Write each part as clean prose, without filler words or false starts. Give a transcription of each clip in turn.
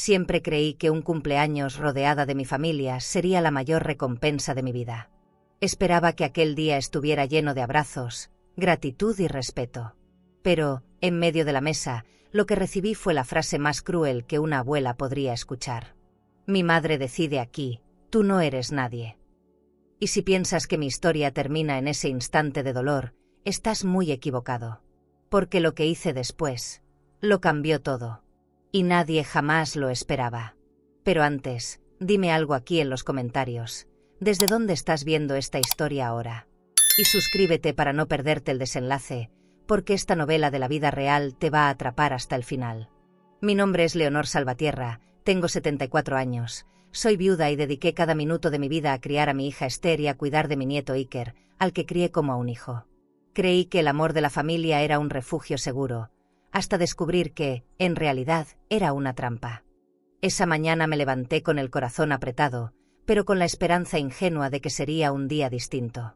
Siempre creí que un cumpleaños rodeada de mi familia sería la mayor recompensa de mi vida. Esperaba que aquel día estuviera lleno de abrazos, gratitud y respeto. Pero, en medio de la mesa, lo que recibí fue la frase más cruel que una abuela podría escuchar. Mi madre decide aquí, tú no eres nadie. Y si piensas que mi historia termina en ese instante de dolor, estás muy equivocado. Porque lo que hice después, lo cambió todo. Y nadie jamás lo esperaba. Pero antes, dime algo aquí en los comentarios. ¿Desde dónde estás viendo esta historia ahora? Y suscríbete para no perderte el desenlace, porque esta novela de la vida real te va a atrapar hasta el final. Mi nombre es Leonor Salvatierra, tengo 74 años, soy viuda y dediqué cada minuto de mi vida a criar a mi hija Esther y a cuidar de mi nieto Iker, al que crié como a un hijo. Creí que el amor de la familia era un refugio seguro, hasta descubrir que, en realidad, era una trampa. Esa mañana me levanté con el corazón apretado, pero con la esperanza ingenua de que sería un día distinto.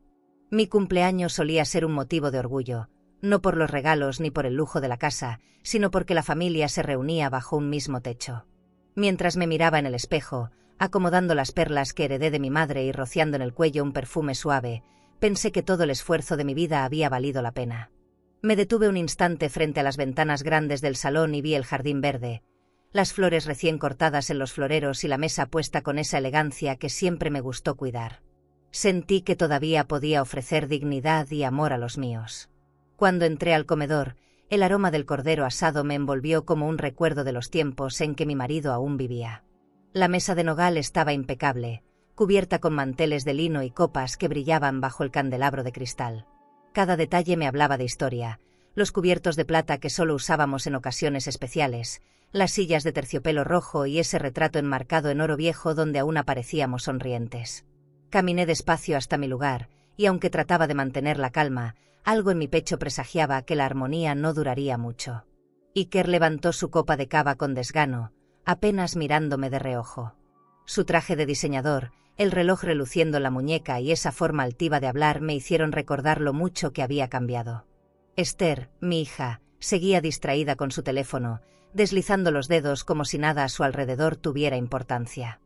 Mi cumpleaños solía ser un motivo de orgullo, no por los regalos ni por el lujo de la casa, sino porque la familia se reunía bajo un mismo techo. Mientras me miraba en el espejo, acomodando las perlas que heredé de mi madre y rociando en el cuello un perfume suave, pensé que todo el esfuerzo de mi vida había valido la pena. Me detuve un instante frente a las ventanas grandes del salón y vi el jardín verde, las flores recién cortadas en los floreros y la mesa puesta con esa elegancia que siempre me gustó cuidar. Sentí que todavía podía ofrecer dignidad y amor a los míos. Cuando entré al comedor, el aroma del cordero asado me envolvió como un recuerdo de los tiempos en que mi marido aún vivía. La mesa de nogal estaba impecable, cubierta con manteles de lino y copas que brillaban bajo el candelabro de cristal. Cada detalle me hablaba de historia, los cubiertos de plata que solo usábamos en ocasiones especiales, las sillas de terciopelo rojo y ese retrato enmarcado en oro viejo donde aún aparecíamos sonrientes. Caminé despacio hasta mi lugar, y aunque trataba de mantener la calma, algo en mi pecho presagiaba que la armonía no duraría mucho. Iker levantó su copa de cava con desgano, apenas mirándome de reojo. Su traje de diseñador, el reloj reluciendo en la muñeca y esa forma altiva de hablar me hicieron recordar lo mucho que había cambiado. Esther, mi hija, seguía distraída con su teléfono, deslizando los dedos como si nada a su alrededor tuviera importancia.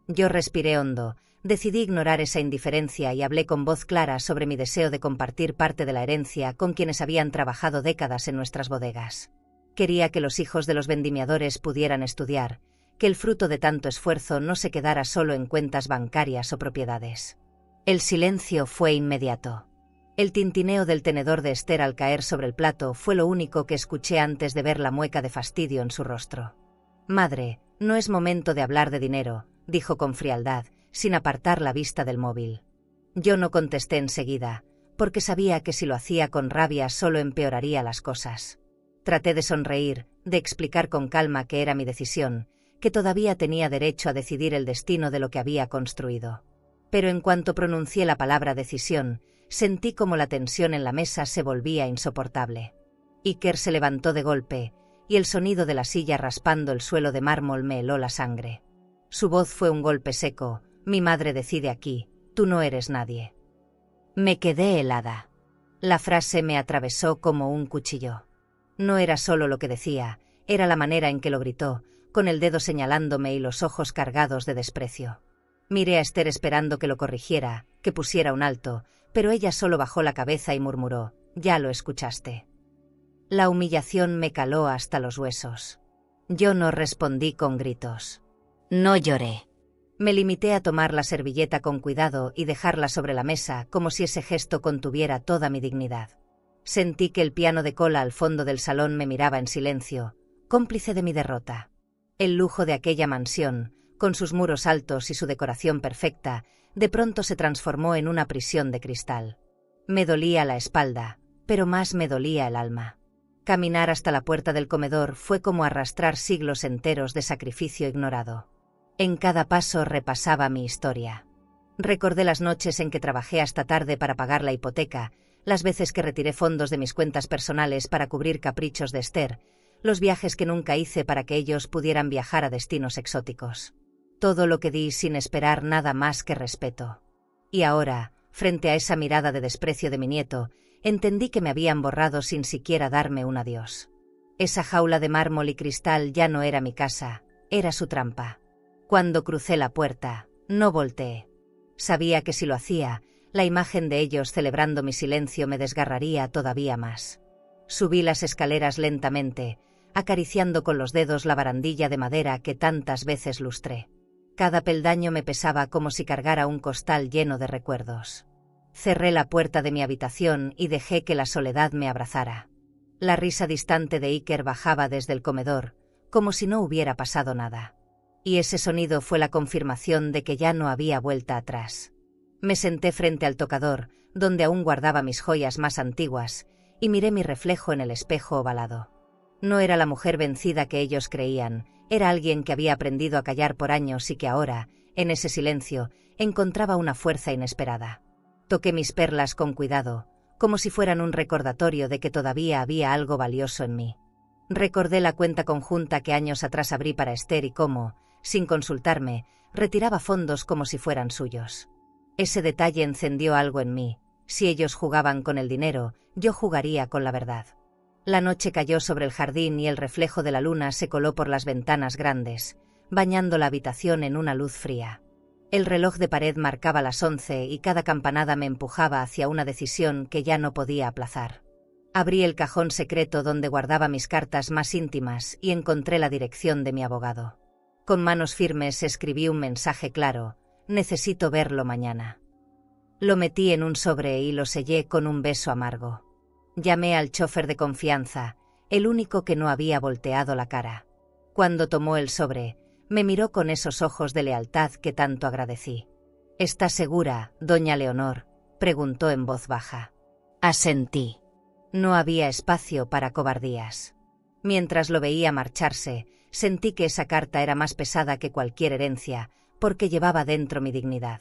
Yo respiré hondo, decidí ignorar esa indiferencia y hablé con voz clara sobre mi deseo de compartir parte de la herencia con quienes habían trabajado décadas en nuestras bodegas. Quería que los hijos de los vendimiadores pudieran estudiar, que el fruto de tanto esfuerzo no se quedara solo en cuentas bancarias o propiedades. El silencio fue inmediato. El tintineo del tenedor de Esther al caer sobre el plato fue lo único que escuché antes de ver la mueca de fastidio en su rostro. «Madre, no es momento de hablar de dinero», dijo con frialdad, sin apartar la vista del móvil. Yo no contesté enseguida, porque sabía que si lo hacía con rabia solo empeoraría las cosas. Traté de sonreír, de explicar con calma que era mi decisión, que todavía tenía derecho a decidir el destino de lo que había construido. Pero en cuanto pronuncié la palabra decisión, sentí como la tensión en la mesa se volvía insoportable. Iker se levantó de golpe, y el sonido de la silla raspando el suelo de mármol me heló la sangre. Su voz fue un golpe seco: «Mi madre decide aquí, tú no eres nadie». Me quedé helada. La frase me atravesó como un cuchillo. No era solo lo que decía, era la manera en que lo gritó, con el dedo señalándome y los ojos cargados de desprecio. Miré a Esther esperando que lo corrigiera, que pusiera un alto, pero ella solo bajó la cabeza y murmuró: «Ya lo escuchaste». La humillación me caló hasta los huesos. Yo no respondí con gritos. No lloré. Me limité a tomar la servilleta con cuidado y dejarla sobre la mesa como si ese gesto contuviera toda mi dignidad. Sentí que el piano de cola al fondo del salón me miraba en silencio, cómplice de mi derrota. El lujo de aquella mansión, con sus muros altos y su decoración perfecta, de pronto se transformó en una prisión de cristal. Me dolía la espalda, pero más me dolía el alma. Caminar hasta la puerta del comedor fue como arrastrar siglos enteros de sacrificio ignorado. En cada paso repasaba mi historia. Recordé las noches en que trabajé hasta tarde para pagar la hipoteca, las veces que retiré fondos de mis cuentas personales para cubrir caprichos de Esther, los viajes que nunca hice para que ellos pudieran viajar a destinos exóticos. Todo lo que di sin esperar nada más que respeto. Y ahora, frente a esa mirada de desprecio de mi nieto, entendí que me habían borrado sin siquiera darme un adiós. Esa jaula de mármol y cristal ya no era mi casa, Era su trampa. Cuando crucé la puerta, no volteé. Sabía que si lo hacía, la imagen de ellos celebrando mi silencio me desgarraría todavía más. Subí las escaleras lentamente, acariciando con los dedos la barandilla de madera que tantas veces lustré. Cada peldaño me pesaba como si cargara un costal lleno de recuerdos. Cerré la puerta de mi habitación y dejé que la soledad me abrazara. La risa distante de Iker bajaba desde el comedor, como si no hubiera pasado nada. Y ese sonido fue la confirmación de que ya no había vuelta atrás. Me senté frente al tocador, donde aún guardaba mis joyas más antiguas, y miré mi reflejo en el espejo ovalado. No era la mujer vencida que ellos creían, era alguien que había aprendido a callar por años y que ahora, en ese silencio, encontraba una fuerza inesperada. Toqué mis perlas con cuidado, como si fueran un recordatorio de que todavía había algo valioso en mí. Recordé la cuenta conjunta que años atrás abrí para Esther y cómo, sin consultarme, retiraba fondos como si fueran suyos. Ese detalle encendió algo en mí. Si ellos jugaban con el dinero, yo jugaría con la verdad. La noche cayó sobre el jardín y el reflejo de la luna se coló por las ventanas grandes, bañando la habitación en una luz fría. El reloj de pared marcaba las 11 y cada campanada me empujaba hacia una decisión que ya no podía aplazar. Abrí el cajón secreto donde guardaba mis cartas más íntimas y encontré la dirección de mi abogado. Con manos firmes escribí un mensaje claro: necesito verlo mañana. Lo metí en un sobre y lo sellé con un beso amargo. Llamé al chofer de confianza, el único que no había volteado la cara. Cuando tomó el sobre, me miró con esos ojos de lealtad que tanto agradecí. ¿Está segura, doña Leonor?, preguntó en voz baja. Asentí. No había espacio para cobardías. Mientras lo veía marcharse, sentí que esa carta era más pesada que cualquier herencia, porque llevaba dentro mi dignidad.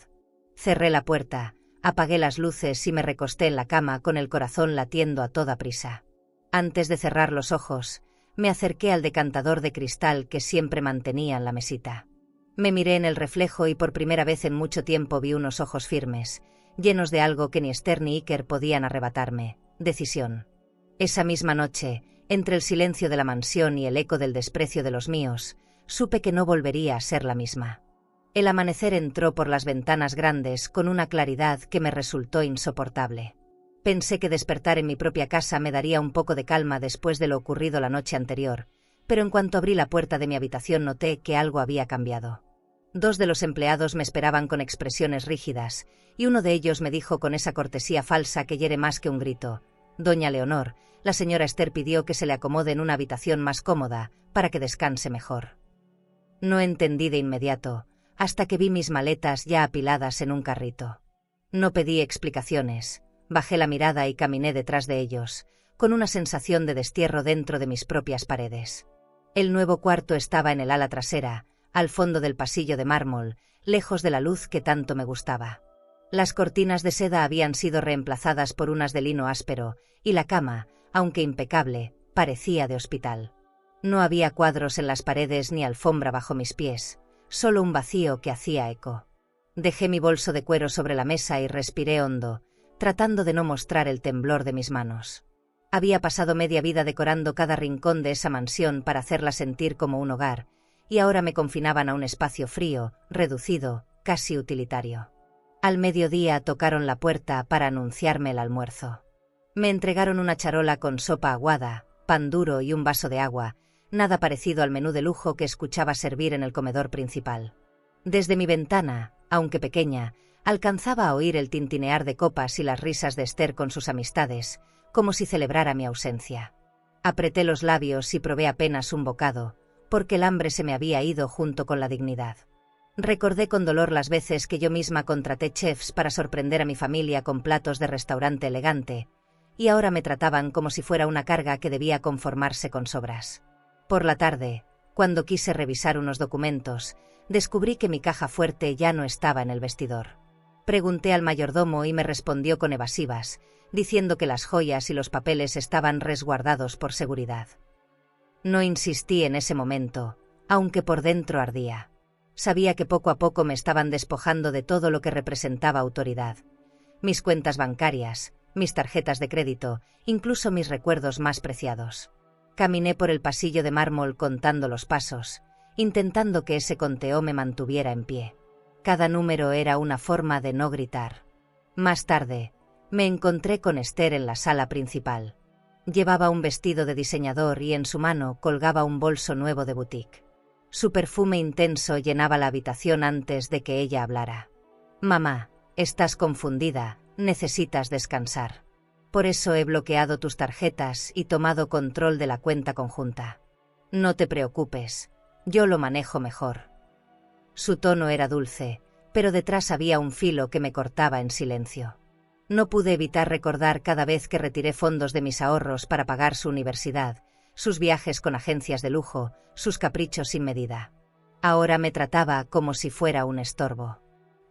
Cerré la puerta, apagué las luces y me recosté en la cama con el corazón latiendo a toda prisa. Antes de cerrar los ojos, me acerqué al decantador de cristal que siempre mantenía en la mesita. Me miré en el reflejo y por primera vez en mucho tiempo vi unos ojos firmes, llenos de algo que ni Esther ni Iker podían arrebatarme: decisión. Esa misma noche, entre el silencio de la mansión y el eco del desprecio de los míos, supe que no volvería a ser la misma. El amanecer entró por las ventanas grandes con una claridad que me resultó insoportable. Pensé que despertar en mi propia casa me daría un poco de calma después de lo ocurrido la noche anterior, pero en cuanto abrí la puerta de mi habitación noté que algo había cambiado. 2 de los empleados me esperaban con expresiones rígidas, y uno de ellos me dijo con esa cortesía falsa que hiere más que un grito: «Doña Leonor, la señora Esther pidió que se le acomode en una habitación más cómoda, para que descanse mejor». No entendí de inmediato, hasta que vi mis maletas ya apiladas en un carrito. No pedí explicaciones, bajé la mirada y caminé detrás de ellos, con una sensación de destierro dentro de mis propias paredes. El nuevo cuarto estaba en el ala trasera, al fondo del pasillo de mármol, lejos de la luz que tanto me gustaba. Las cortinas de seda habían sido reemplazadas por unas de lino áspero, y la cama, aunque impecable, parecía de hospital. No había cuadros en las paredes ni alfombra bajo mis pies, solo un vacío que hacía eco. Dejé mi bolso de cuero sobre la mesa y respiré hondo, tratando de no mostrar el temblor de mis manos. Había pasado media vida decorando cada rincón de esa mansión para hacerla sentir como un hogar, y ahora me confinaban a un espacio frío, reducido, casi utilitario. Al mediodía tocaron la puerta para anunciarme el almuerzo. Me entregaron una charola con sopa aguada, pan duro y un vaso de agua, nada parecido al menú de lujo que escuchaba servir en el comedor principal. Desde mi ventana, aunque pequeña, alcanzaba a oír el tintinear de copas y las risas de Esther con sus amistades, como si celebrara mi ausencia. Apreté los labios y probé apenas un bocado, porque el hambre se me había ido junto con la dignidad. Recordé con dolor las veces que yo misma contraté chefs para sorprender a mi familia con platos de restaurante elegante, y ahora me trataban como si fuera una carga que debía conformarse con sobras. Por la tarde, cuando quise revisar unos documentos, descubrí que mi caja fuerte ya no estaba en el vestidor. Pregunté al mayordomo y me respondió con evasivas, diciendo que las joyas y los papeles estaban resguardados por seguridad. No insistí en ese momento, aunque por dentro ardía. Sabía que poco a poco me estaban despojando de todo lo que representaba autoridad. Mis cuentas bancarias, mis tarjetas de crédito, incluso mis recuerdos más preciados. Caminé por el pasillo de mármol contando los pasos, intentando que ese conteo me mantuviera en pie. Cada número era una forma de no gritar. Más tarde, me encontré con Esther en la sala principal. Llevaba un vestido de diseñador y en su mano colgaba un bolso nuevo de boutique. Su perfume intenso llenaba la habitación antes de que ella hablara. «Mamá, estás confundida, necesitas descansar. Por eso he bloqueado tus tarjetas y tomado control de la cuenta conjunta. No te preocupes, yo lo manejo mejor». Su tono era dulce, pero detrás había un filo que me cortaba en silencio. No pude evitar recordar cada vez que retiré fondos de mis ahorros para pagar su universidad, sus viajes con agencias de lujo, sus caprichos sin medida. Ahora me trataba como si fuera un estorbo.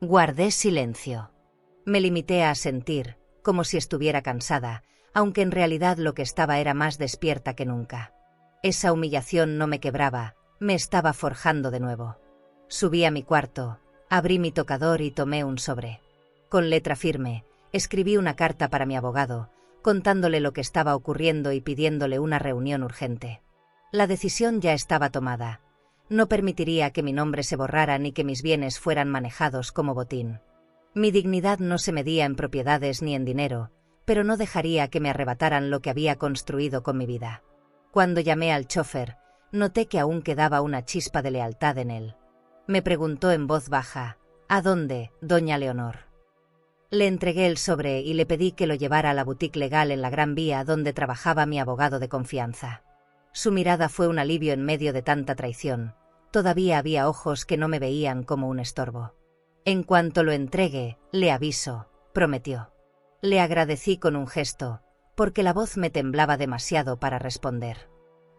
Guardé silencio. Me limité a sentir, como si estuviera cansada, aunque en realidad lo que estaba era más despierta que nunca. Esa humillación no me quebraba, me estaba forjando de nuevo. Subí a mi cuarto, abrí mi tocador y tomé un sobre. Con letra firme, escribí una carta para mi abogado, contándole lo que estaba ocurriendo y pidiéndole una reunión urgente. La decisión ya estaba tomada. No permitiría que mi nombre se borrara ni que mis bienes fueran manejados como botín. Mi dignidad no se medía en propiedades ni en dinero, pero no dejaría que me arrebataran lo que había construido con mi vida. Cuando llamé al chofer, noté que aún quedaba una chispa de lealtad en él. Me preguntó en voz baja: «¿A dónde, doña Leonor?». Le entregué el sobre y le pedí que lo llevara a la boutique legal en la Gran Vía donde trabajaba mi abogado de confianza. Su mirada fue un alivio en medio de tanta traición. Todavía había ojos que no me veían como un estorbo. «En cuanto lo entregue, le aviso», prometió. Le agradecí con un gesto, porque la voz me temblaba demasiado para responder.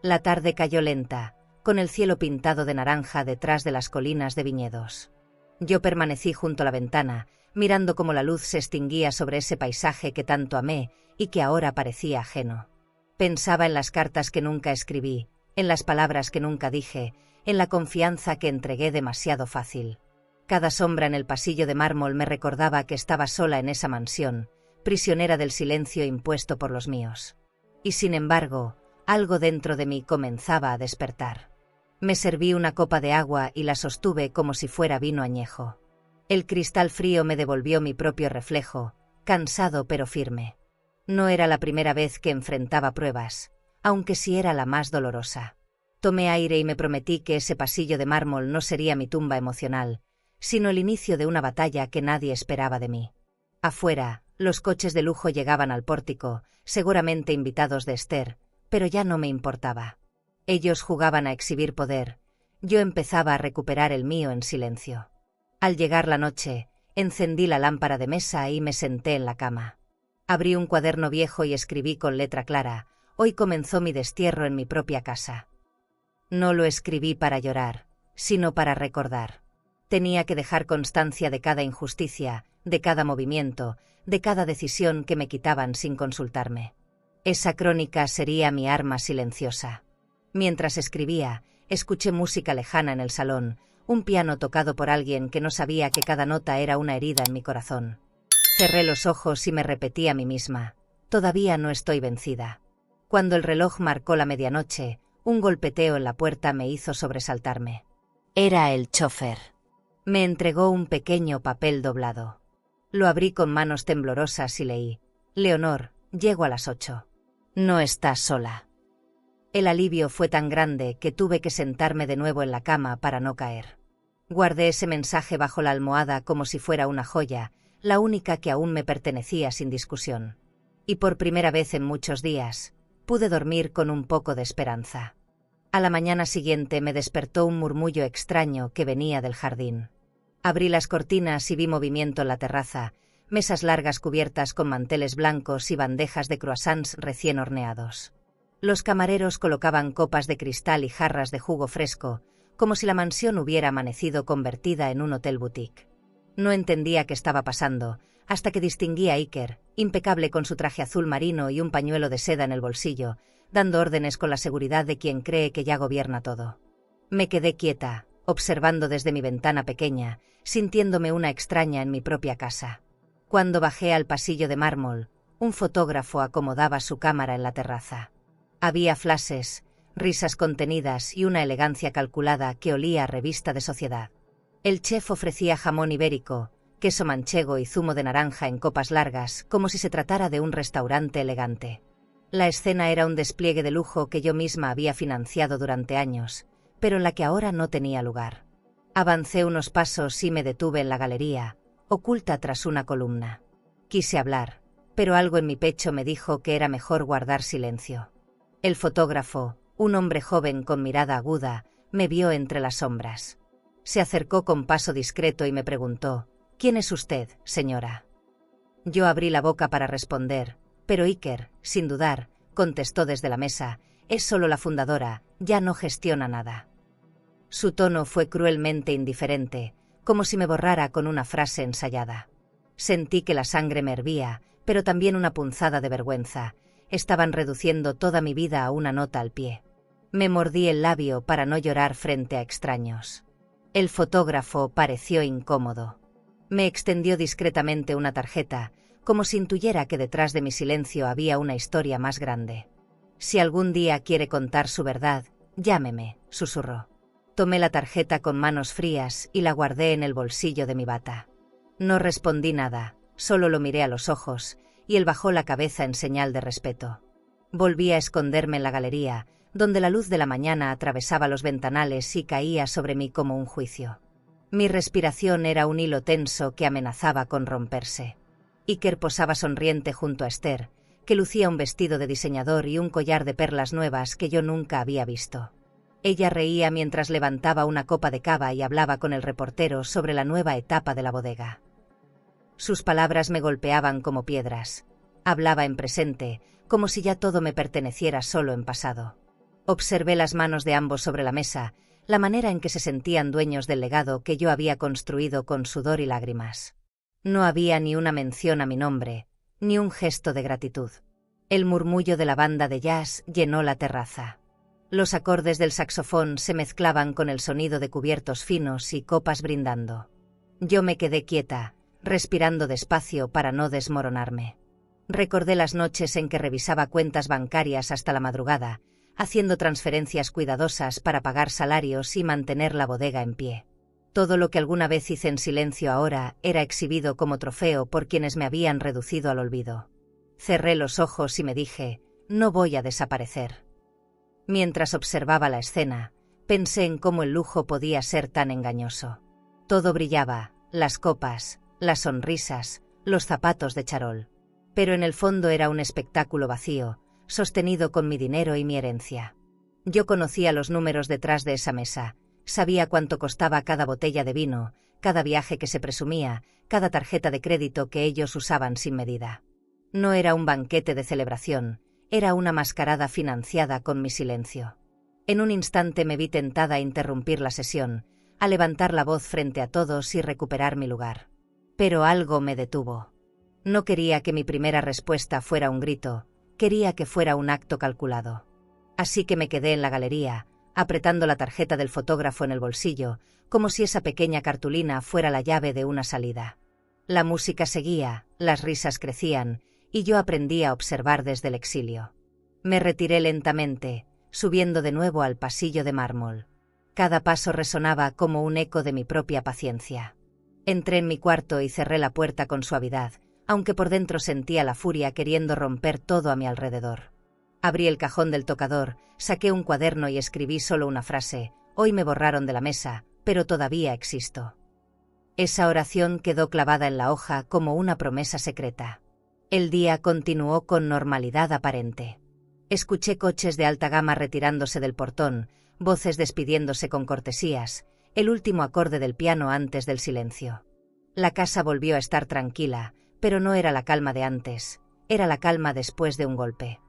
La tarde cayó lenta, con el cielo pintado de naranja detrás de las colinas de viñedos. Yo permanecí junto a la ventana, mirando cómo la luz se extinguía sobre ese paisaje que tanto amé y que ahora parecía ajeno. Pensaba en las cartas que nunca escribí, en las palabras que nunca dije, en la confianza que entregué demasiado fácil. Cada sombra en el pasillo de mármol me recordaba que estaba sola en esa mansión, prisionera del silencio impuesto por los míos. Y sin embargo, algo dentro de mí comenzaba a despertar. Me serví una copa de agua y la sostuve como si fuera vino añejo. El cristal frío me devolvió mi propio reflejo, cansado pero firme. No era la primera vez que enfrentaba pruebas, aunque sí era la más dolorosa. Tomé aire y me prometí que ese pasillo de mármol no sería mi tumba emocional, sino el inicio de una batalla que nadie esperaba de mí. Afuera, los coches de lujo llegaban al pórtico, seguramente invitados de Esther, pero ya no me importaba. Ellos jugaban a exhibir poder, yo empezaba a recuperar el mío en silencio. Al llegar la noche, encendí la lámpara de mesa y me senté en la cama. Abrí un cuaderno viejo y escribí con letra clara: «Hoy comenzó mi destierro en mi propia casa». No lo escribí para llorar, sino para recordar. Tenía que dejar constancia de cada injusticia, de cada movimiento, de cada decisión que me quitaban sin consultarme. Esa crónica sería mi arma silenciosa. Mientras escribía, escuché música lejana en el salón, un piano tocado por alguien que no sabía que cada nota era una herida en mi corazón. Cerré los ojos y me repetí a mí misma: «Todavía no estoy vencida». Cuando el reloj marcó la medianoche, un golpeteo en la puerta me hizo sobresaltarme. Era el chofer. Me entregó un pequeño papel doblado. Lo abrí con manos temblorosas y leí: «Leonor, llego a las 8. No estás sola». El alivio fue tan grande que tuve que sentarme de nuevo en la cama para no caer. Guardé ese mensaje bajo la almohada como si fuera una joya, la única que aún me pertenecía sin discusión. Y por primera vez en muchos días, pude dormir con un poco de esperanza. A la mañana siguiente me despertó un murmullo extraño que venía del jardín. Abrí las cortinas y vi movimiento en la terraza, mesas largas cubiertas con manteles blancos y bandejas de croissants recién horneados. Los camareros colocaban copas de cristal y jarras de jugo fresco, como si la mansión hubiera amanecido convertida en un hotel boutique. No entendía qué estaba pasando, hasta que distinguí a Iker, impecable con su traje azul marino y un pañuelo de seda en el bolsillo, dando órdenes con la seguridad de quien cree que ya gobierna todo. Me quedé quieta, observando desde mi ventana pequeña, sintiéndome una extraña en mi propia casa. Cuando bajé al pasillo de mármol, un fotógrafo acomodaba su cámara en la terraza. Había flashes, risas contenidas y una elegancia calculada que olía a revista de sociedad. El chef ofrecía jamón ibérico, queso manchego y zumo de naranja en copas largas, como si se tratara de un restaurante elegante. La escena era un despliegue de lujo que yo misma había financiado durante años, pero en la que ahora no tenía lugar. Avancé unos pasos y me detuve en la galería, oculta tras una columna. Quise hablar, pero algo en mi pecho me dijo que era mejor guardar silencio. El fotógrafo, un hombre joven con mirada aguda, me vio entre las sombras. Se acercó con paso discreto y me preguntó: «¿Quién es usted, señora?». Yo abrí la boca para responder, pero Iker, sin dudar, contestó desde la mesa: «Es solo la fundadora, ya no gestiona nada». Su tono fue cruelmente indiferente, como si me borrara con una frase ensayada. Sentí que la sangre me hervía, pero también una punzada de vergüenza. Estaban reduciendo toda mi vida a una nota al pie. Me mordí el labio para no llorar frente a extraños. El fotógrafo pareció incómodo. Me extendió discretamente una tarjeta, como si intuyera que detrás de mi silencio había una historia más grande. «Si algún día quiere contar su verdad, llámeme», susurró. Tomé la tarjeta con manos frías y la guardé en el bolsillo de mi bata. No respondí nada, solo lo miré a los ojos, y él bajó la cabeza en señal de respeto. Volví a esconderme en la galería, donde la luz de la mañana atravesaba los ventanales y caía sobre mí como un juicio. Mi respiración era un hilo tenso que amenazaba con romperse. Iker posaba sonriente junto a Esther, que lucía un vestido de diseñador y un collar de perlas nuevas que yo nunca había visto. Ella reía mientras levantaba una copa de cava y hablaba con el reportero sobre la nueva etapa de la bodega. Sus palabras me golpeaban como piedras. Hablaba en presente, como si ya todo me perteneciera solo en pasado. Observé las manos de ambos sobre la mesa, la manera en que se sentían dueños del legado que yo había construido con sudor y lágrimas. No había ni una mención a mi nombre, ni un gesto de gratitud. El murmullo de la banda de jazz llenó la terraza. Los acordes del saxofón se mezclaban con el sonido de cubiertos finos y copas brindando. Yo me quedé quieta, respirando despacio para no desmoronarme. Recordé las noches en que revisaba cuentas bancarias hasta la madrugada, haciendo transferencias cuidadosas para pagar salarios y mantener la bodega en pie. Todo lo que alguna vez hice en silencio ahora era exhibido como trofeo por quienes me habían reducido al olvido. Cerré los ojos y me dije: «No voy a desaparecer». Mientras observaba la escena, pensé en cómo el lujo podía ser tan engañoso. Todo brillaba, las copas, las sonrisas, los zapatos de charol. Pero en el fondo era un espectáculo vacío, sostenido con mi dinero y mi herencia. Yo conocía los números detrás de esa mesa, sabía cuánto costaba cada botella de vino, cada viaje que se presumía, cada tarjeta de crédito que ellos usaban sin medida. No era un banquete de celebración, era una mascarada financiada con mi silencio. En un instante me vi tentada a interrumpir la sesión, a levantar la voz frente a todos y recuperar mi lugar. Pero algo me detuvo. No quería que mi primera respuesta fuera un grito, quería que fuera un acto calculado. Así que me quedé en la galería, apretando la tarjeta del fotógrafo en el bolsillo, como si esa pequeña cartulina fuera la llave de una salida. La música seguía, las risas crecían, y yo aprendí a observar desde el exilio. Me retiré lentamente, subiendo de nuevo al pasillo de mármol. Cada paso resonaba como un eco de mi propia paciencia. Entré en mi cuarto y cerré la puerta con suavidad, aunque por dentro sentía la furia queriendo romper todo a mi alrededor. Abrí el cajón del tocador, saqué un cuaderno y escribí solo una frase: «Hoy me borraron de la mesa, pero todavía existo». Esa oración quedó clavada en la hoja como una promesa secreta. El día continuó con normalidad aparente. Escuché coches de alta gama retirándose del portón, voces despidiéndose con cortesías, el último acorde del piano antes del silencio. La casa volvió a estar tranquila, pero no era la calma de antes, era la calma después de un golpe.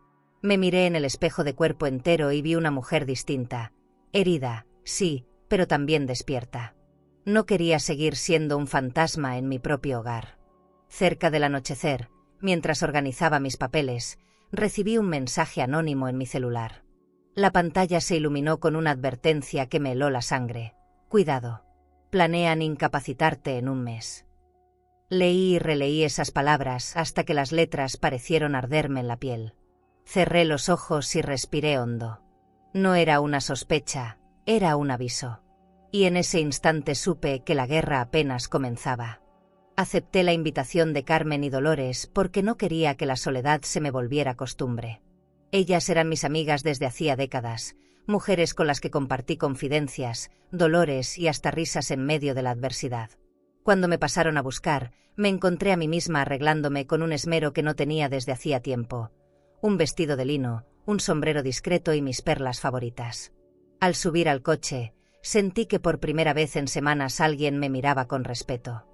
Me miré en el espejo de cuerpo entero y vi una mujer distinta, herida, sí, pero también despierta. No quería seguir siendo un fantasma en mi propio hogar. Cerca del anochecer, mientras organizaba mis papeles, recibí un mensaje anónimo en mi celular. La pantalla se iluminó con una advertencia que me heló la sangre. «Cuidado. Planean incapacitarte en un mes». Leí y releí esas palabras hasta que las letras parecieron arderme en la piel. Cerré los ojos y respiré hondo. No era una sospecha, era un aviso. Y en ese instante supe que la guerra apenas comenzaba. Acepté la invitación de Carmen y Dolores porque no quería que la soledad se me volviera costumbre. Ellas eran mis amigas desde hacía décadas, mujeres con las que compartí confidencias, dolores y hasta risas en medio de la adversidad. Cuando me pasaron a buscar, me encontré a mí misma arreglándome con un esmero que no tenía desde hacía tiempo. Un vestido de lino, un sombrero discreto y mis perlas favoritas. Al subir al coche, sentí que por primera vez en semanas alguien me miraba con respeto.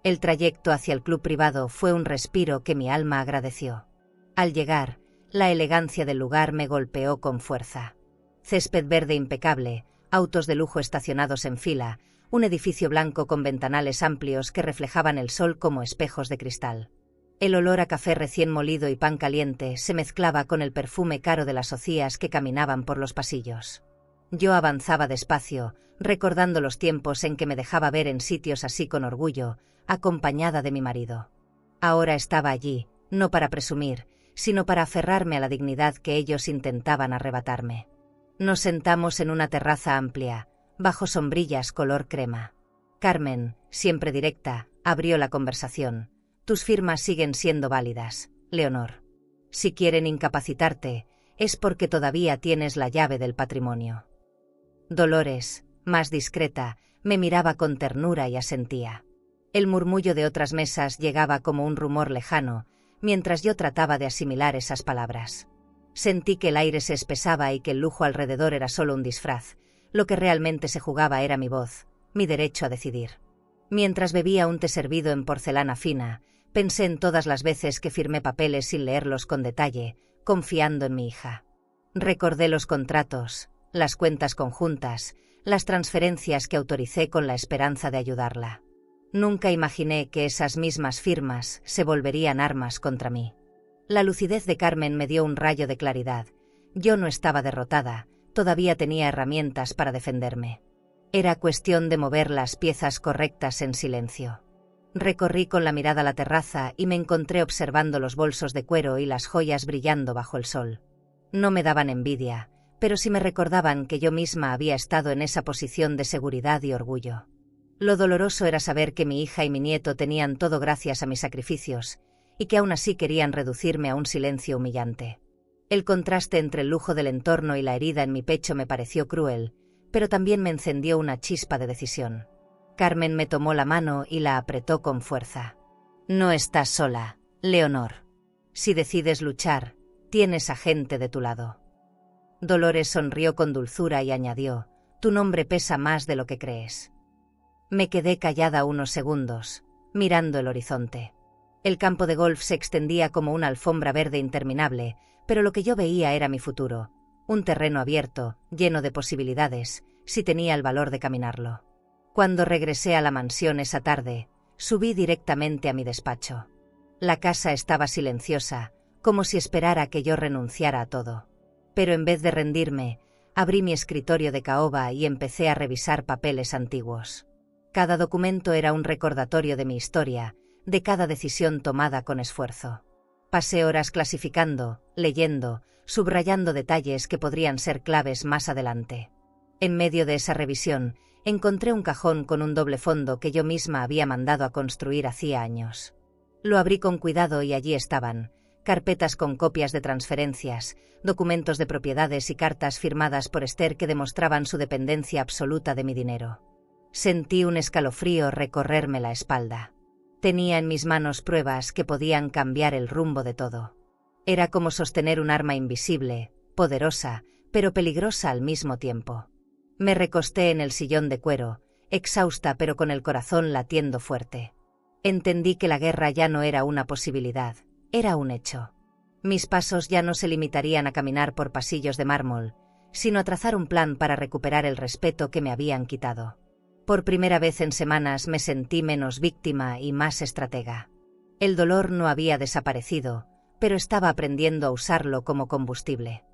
El trayecto hacia el club privado fue un respiro que mi alma agradeció. Al llegar, la elegancia del lugar me golpeó con fuerza. Césped verde impecable, autos de lujo estacionados en fila, un edificio blanco con ventanales amplios que reflejaban el sol como espejos de cristal. El olor a café recién molido y pan caliente se mezclaba con el perfume caro de las hocías que caminaban por los pasillos. Yo avanzaba despacio, recordando los tiempos en que me dejaba ver en sitios así con orgullo, acompañada de mi marido. Ahora estaba allí, no para presumir, sino para aferrarme a la dignidad que ellos intentaban arrebatarme. Nos sentamos en una terraza amplia, bajo sombrillas color crema. Carmen, siempre directa, abrió la conversación. Tus firmas siguen siendo válidas, Leonor. Si quieren incapacitarte, es porque todavía tienes la llave del patrimonio. Dolores, más discreta, me miraba con ternura y asentía. El murmullo de otras mesas llegaba como un rumor lejano, mientras yo trataba de asimilar esas palabras. Sentí que el aire se espesaba y que el lujo alrededor era solo un disfraz. Lo que realmente se jugaba era mi voz, mi derecho a decidir. Mientras bebía un té servido en porcelana fina, pensé en todas las veces que firmé papeles sin leerlos con detalle, confiando en mi hija. Recordé los contratos, las cuentas conjuntas, las transferencias que autoricé con la esperanza de ayudarla. Nunca imaginé que esas mismas firmas se volverían armas contra mí. La lucidez de Carmen me dio un rayo de claridad. Yo no estaba derrotada, todavía tenía herramientas para defenderme. Era cuestión de mover las piezas correctas en silencio. Recorrí con la mirada la terraza y me encontré observando los bolsos de cuero y las joyas brillando bajo el sol. No me daban envidia, pero sí me recordaban que yo misma había estado en esa posición de seguridad y orgullo. Lo doloroso era saber que mi hija y mi nieto tenían todo gracias a mis sacrificios, y que aún así querían reducirme a un silencio humillante. El contraste entre el lujo del entorno y la herida en mi pecho me pareció cruel, pero también me encendió una chispa de decisión. Carmen me tomó la mano y la apretó con fuerza. No estás sola, Leonor. Si decides luchar, tienes a gente de tu lado. Dolores sonrió con dulzura y añadió, tu nombre pesa más de lo que crees. Me quedé callada unos segundos, mirando el horizonte. El campo de golf se extendía como una alfombra verde interminable, pero lo que yo veía era mi futuro, un terreno abierto, lleno de posibilidades, si tenía el valor de caminarlo. Cuando regresé a la mansión esa tarde, subí directamente a mi despacho. La casa estaba silenciosa, como si esperara que yo renunciara a todo. Pero en vez de rendirme, abrí mi escritorio de caoba y empecé a revisar papeles antiguos. Cada documento era un recordatorio de mi historia, de cada decisión tomada con esfuerzo. Pasé horas clasificando, leyendo, subrayando detalles que podrían ser claves más adelante. En medio de esa revisión, encontré un cajón con un doble fondo que yo misma había mandado a construir hacía años. Lo abrí con cuidado y allí estaban, carpetas con copias de transferencias, documentos de propiedades y cartas firmadas por Esther que demostraban su dependencia absoluta de mi dinero. Sentí un escalofrío recorrerme la espalda. Tenía en mis manos pruebas que podían cambiar el rumbo de todo. Era como sostener un arma invisible, poderosa, pero peligrosa al mismo tiempo. Me recosté en el sillón de cuero, exhausta pero con el corazón latiendo fuerte. Entendí que la guerra ya no era una posibilidad, era un hecho. Mis pasos ya no se limitarían a caminar por pasillos de mármol, sino a trazar un plan para recuperar el respeto que me habían quitado. Por primera vez en semanas me sentí menos víctima y más estratega. El dolor no había desaparecido, pero estaba aprendiendo a usarlo como combustible.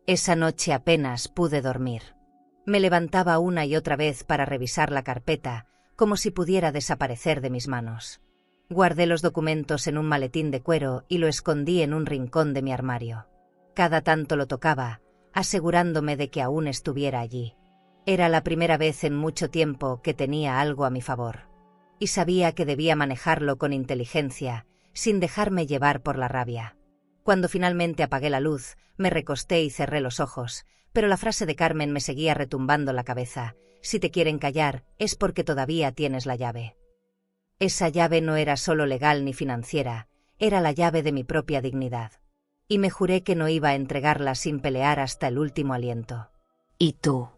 Esa noche apenas pude dormir. Me levantaba una y otra vez para revisar la carpeta, como si pudiera desaparecer de mis manos. Guardé los documentos en un maletín de cuero y lo escondí en un rincón de mi armario. Cada tanto lo tocaba, asegurándome de que aún estuviera allí. Era la primera vez en mucho tiempo que tenía algo a mi favor. Y sabía que debía manejarlo con inteligencia, sin dejarme llevar por la rabia. Cuando finalmente apagué la luz, me recosté y cerré los ojos, pero la frase de Carmen me seguía retumbando la cabeza: si te quieren callar, es porque todavía tienes la llave. Esa llave no era solo legal ni financiera, era la llave de mi propia dignidad. Y me juré que no iba a entregarla sin pelear hasta el último aliento. ¿Y tú?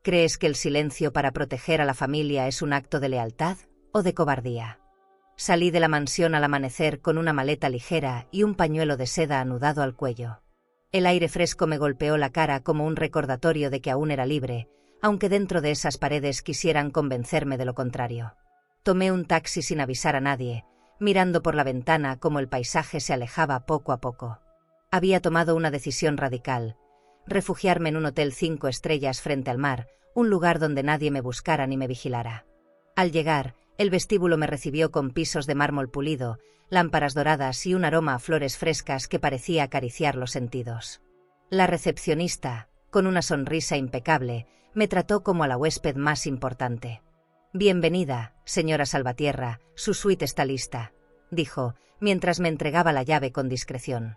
¿Crees que el silencio para proteger a la familia es un acto de lealtad o de cobardía? Salí de la mansión al amanecer con una maleta ligera y un pañuelo de seda anudado al cuello. El aire fresco me golpeó la cara como un recordatorio de que aún era libre, aunque dentro de esas paredes quisieran convencerme de lo contrario. Tomé un taxi sin avisar a nadie, mirando por la ventana cómo el paisaje se alejaba poco a poco. Había tomado una decisión radical: refugiarme en un hotel 5 estrellas frente al mar, un lugar donde nadie me buscara ni me vigilara. Al llegar, el vestíbulo me recibió con pisos de mármol pulido, lámparas doradas y un aroma a flores frescas que parecía acariciar los sentidos. La recepcionista, con una sonrisa impecable, me trató como a la huésped más importante. «Bienvenida, señora Salvatierra, su suite está lista», dijo, mientras me entregaba la llave con discreción.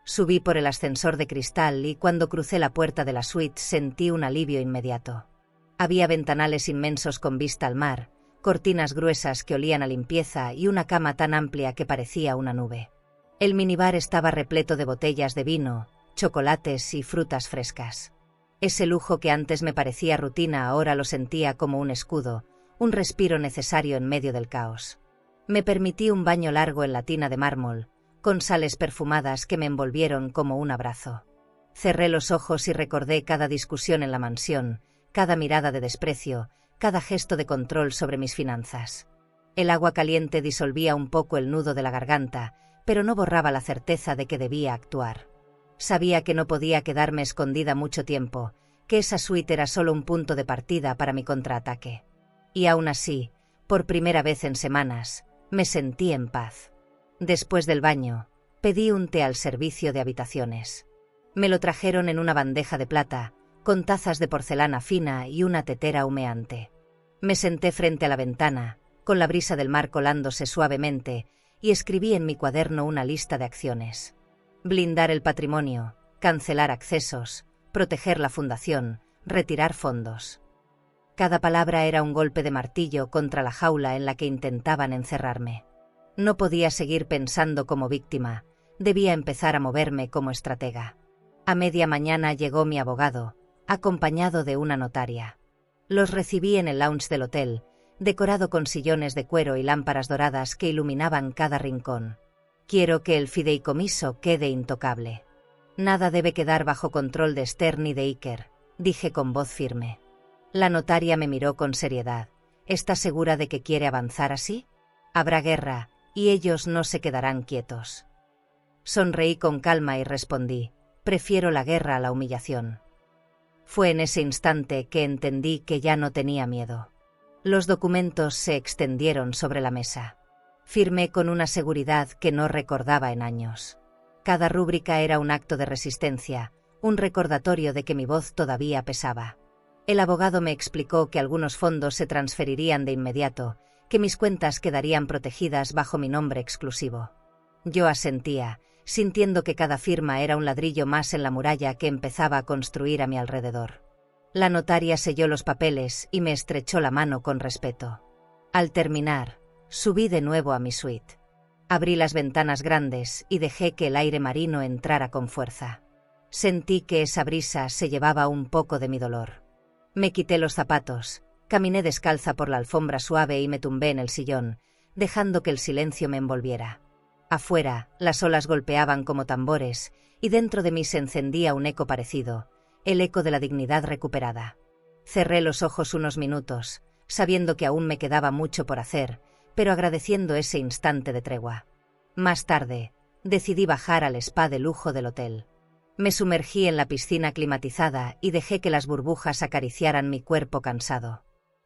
Subí por el ascensor de cristal y cuando crucé la puerta de la suite sentí un alivio inmediato. Había ventanales inmensos con vista al mar, cortinas gruesas que olían a limpieza y una cama tan amplia que parecía una nube. El minibar estaba repleto de botellas de vino, chocolates y frutas frescas. Ese lujo que antes me parecía rutina ahora lo sentía como un escudo, un respiro necesario en medio del caos. Me permití un baño largo en la tina de mármol, con sales perfumadas que me envolvieron como un abrazo. Cerré los ojos y recordé cada discusión en la mansión, cada mirada de desprecio, cada gesto de control sobre mis finanzas. El agua caliente disolvía un poco el nudo de la garganta, pero no borraba la certeza de que debía actuar. Sabía que no podía quedarme escondida mucho tiempo, que esa suite era solo un punto de partida para mi contraataque. Y aún así, por primera vez en semanas, me sentí en paz. Después del baño, pedí un té al servicio de habitaciones. Me lo trajeron en una bandeja de plata, con tazas de porcelana fina y una tetera humeante. Me senté frente a la ventana, con la brisa del mar colándose suavemente, y escribí en mi cuaderno una lista de acciones. Blindar el patrimonio, cancelar accesos, proteger la fundación, retirar fondos. Cada palabra era un golpe de martillo contra la jaula en la que intentaban encerrarme. No podía seguir pensando como víctima, debía empezar a moverme como estratega. A media mañana llegó mi abogado, acompañado de una notaria. Los recibí en el lounge del hotel, decorado con sillones de cuero y lámparas doradas que iluminaban cada rincón. Quiero que el fideicomiso quede intocable. Nada debe quedar bajo control de Esther ni de Iker, dije con voz firme. La notaria me miró con seriedad. ¿Estás segura de que quiere avanzar así? Habrá guerra, y ellos no se quedarán quietos. Sonreí con calma y respondí: prefiero la guerra a la humillación. Fue en ese instante que entendí que ya no tenía miedo. Los documentos se extendieron sobre la mesa. Firmé con una seguridad que no recordaba en años. Cada rúbrica era un acto de resistencia, un recordatorio de que mi voz todavía pesaba. El abogado me explicó que algunos fondos se transferirían de inmediato, que mis cuentas quedarían protegidas bajo mi nombre exclusivo. Yo asentía, sintiendo que cada firma era un ladrillo más en la muralla que empezaba a construir a mi alrededor. La notaria selló los papeles y me estrechó la mano con respeto. Al terminar, subí de nuevo a mi suite. Abrí las ventanas grandes y dejé que el aire marino entrara con fuerza. Sentí que esa brisa se llevaba un poco de mi dolor. Me quité los zapatos, caminé descalza por la alfombra suave y me tumbé en el sillón, dejando que el silencio me envolviera. Afuera, las olas golpeaban como tambores, y dentro de mí se encendía un eco parecido, el eco de la dignidad recuperada. Cerré los ojos unos minutos, sabiendo que aún me quedaba mucho por hacer, pero agradeciendo ese instante de tregua. Más tarde, decidí bajar al spa de lujo del hotel. Me sumergí en la piscina climatizada y dejé que las burbujas acariciaran mi cuerpo cansado.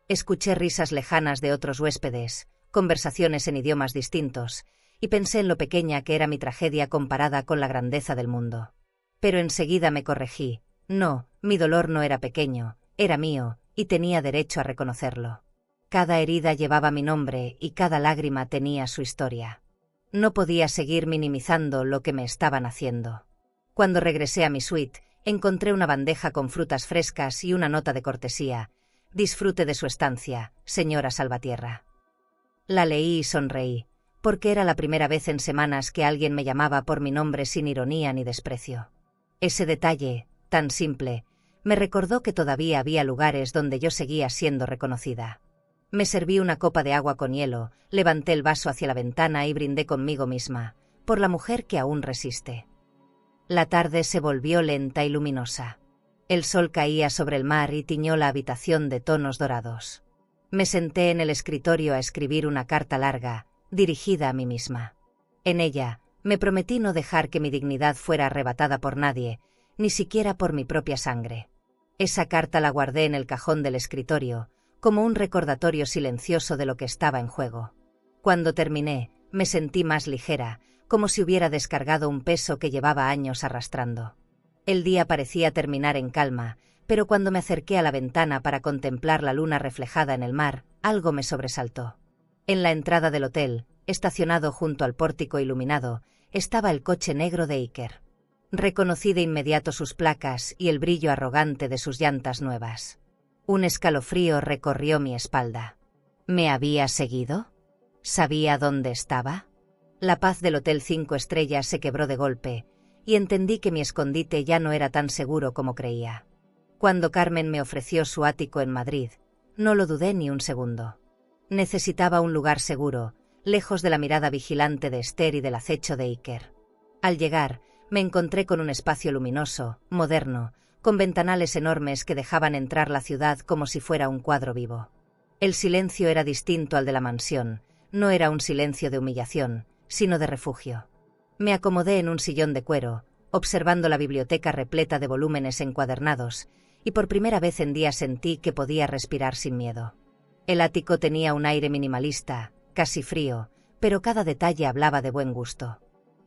Escuché risas lejanas de otros huéspedes, conversaciones en idiomas distintos, y pensé en lo pequeña que era mi tragedia comparada con la grandeza del mundo. Pero enseguida me corregí, No, mi dolor no era pequeño, era mío, y tenía derecho a reconocerlo. Cada herida llevaba mi nombre y cada lágrima tenía su historia. No podía seguir minimizando lo que me estaban haciendo. Cuando regresé a mi suite, encontré una bandeja con frutas frescas y una nota de cortesía. Disfrute de su estancia, señora Salvatierra. La leí y sonreí, porque era la primera vez en semanas que alguien me llamaba por mi nombre sin ironía ni desprecio. Ese detalle, tan simple, me recordó que todavía había lugares donde yo seguía siendo reconocida. Me serví una copa de agua con hielo, levanté el vaso hacia la ventana y brindé conmigo misma, por la mujer que aún resiste. La tarde se volvió lenta y luminosa. El sol caía sobre el mar y tiñó la habitación de tonos dorados. Me senté en el escritorio a escribir una carta larga, dirigida a mí misma. En ella, me prometí no dejar que mi dignidad fuera arrebatada por nadie, ni siquiera por mi propia sangre. Esa carta la guardé en el cajón del escritorio, como un recordatorio silencioso de lo que estaba en juego. Cuando terminé, me sentí más ligera, como si hubiera descargado un peso que llevaba años arrastrando. El día parecía terminar en calma, pero cuando me acerqué a la ventana para contemplar la luna reflejada en el mar, algo me sobresaltó. En la entrada del hotel, estacionado junto al pórtico iluminado, estaba el coche negro de Iker. Reconocí de inmediato sus placas y el brillo arrogante de sus llantas nuevas. Un escalofrío recorrió mi espalda. ¿Me había seguido? ¿Sabía dónde estaba? La paz del Hotel 5 Estrellas se quebró de golpe, y entendí que mi escondite ya no era tan seguro como creía. Cuando Carmen me ofreció su ático en Madrid, no lo dudé ni un segundo. Necesitaba un lugar seguro, lejos de la mirada vigilante de Esther y del acecho de Iker. Al llegar, me encontré con un espacio luminoso, moderno, con ventanales enormes que dejaban entrar la ciudad como si fuera un cuadro vivo. El silencio era distinto al de la mansión, no era un silencio de humillación, sino de refugio. Me acomodé en un sillón de cuero, observando la biblioteca repleta de volúmenes encuadernados, y por primera vez en días sentí que podía respirar sin miedo. El ático tenía un aire minimalista, casi frío, pero cada detalle hablaba de buen gusto.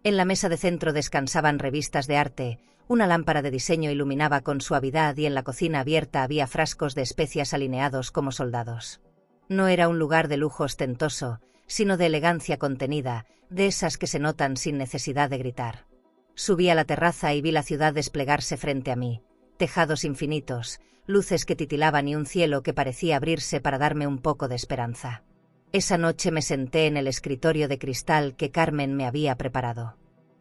En la mesa de centro descansaban revistas de arte, una lámpara de diseño iluminaba con suavidad y en la cocina abierta había frascos de especias alineados como soldados. No era un lugar de lujo ostentoso, sino de elegancia contenida, de esas que se notan sin necesidad de gritar. Subí a la terraza y vi la ciudad desplegarse frente a mí, tejados infinitos, luces que titilaban y un cielo que parecía abrirse para darme un poco de esperanza. Esa noche me senté en el escritorio de cristal que Carmen me había preparado.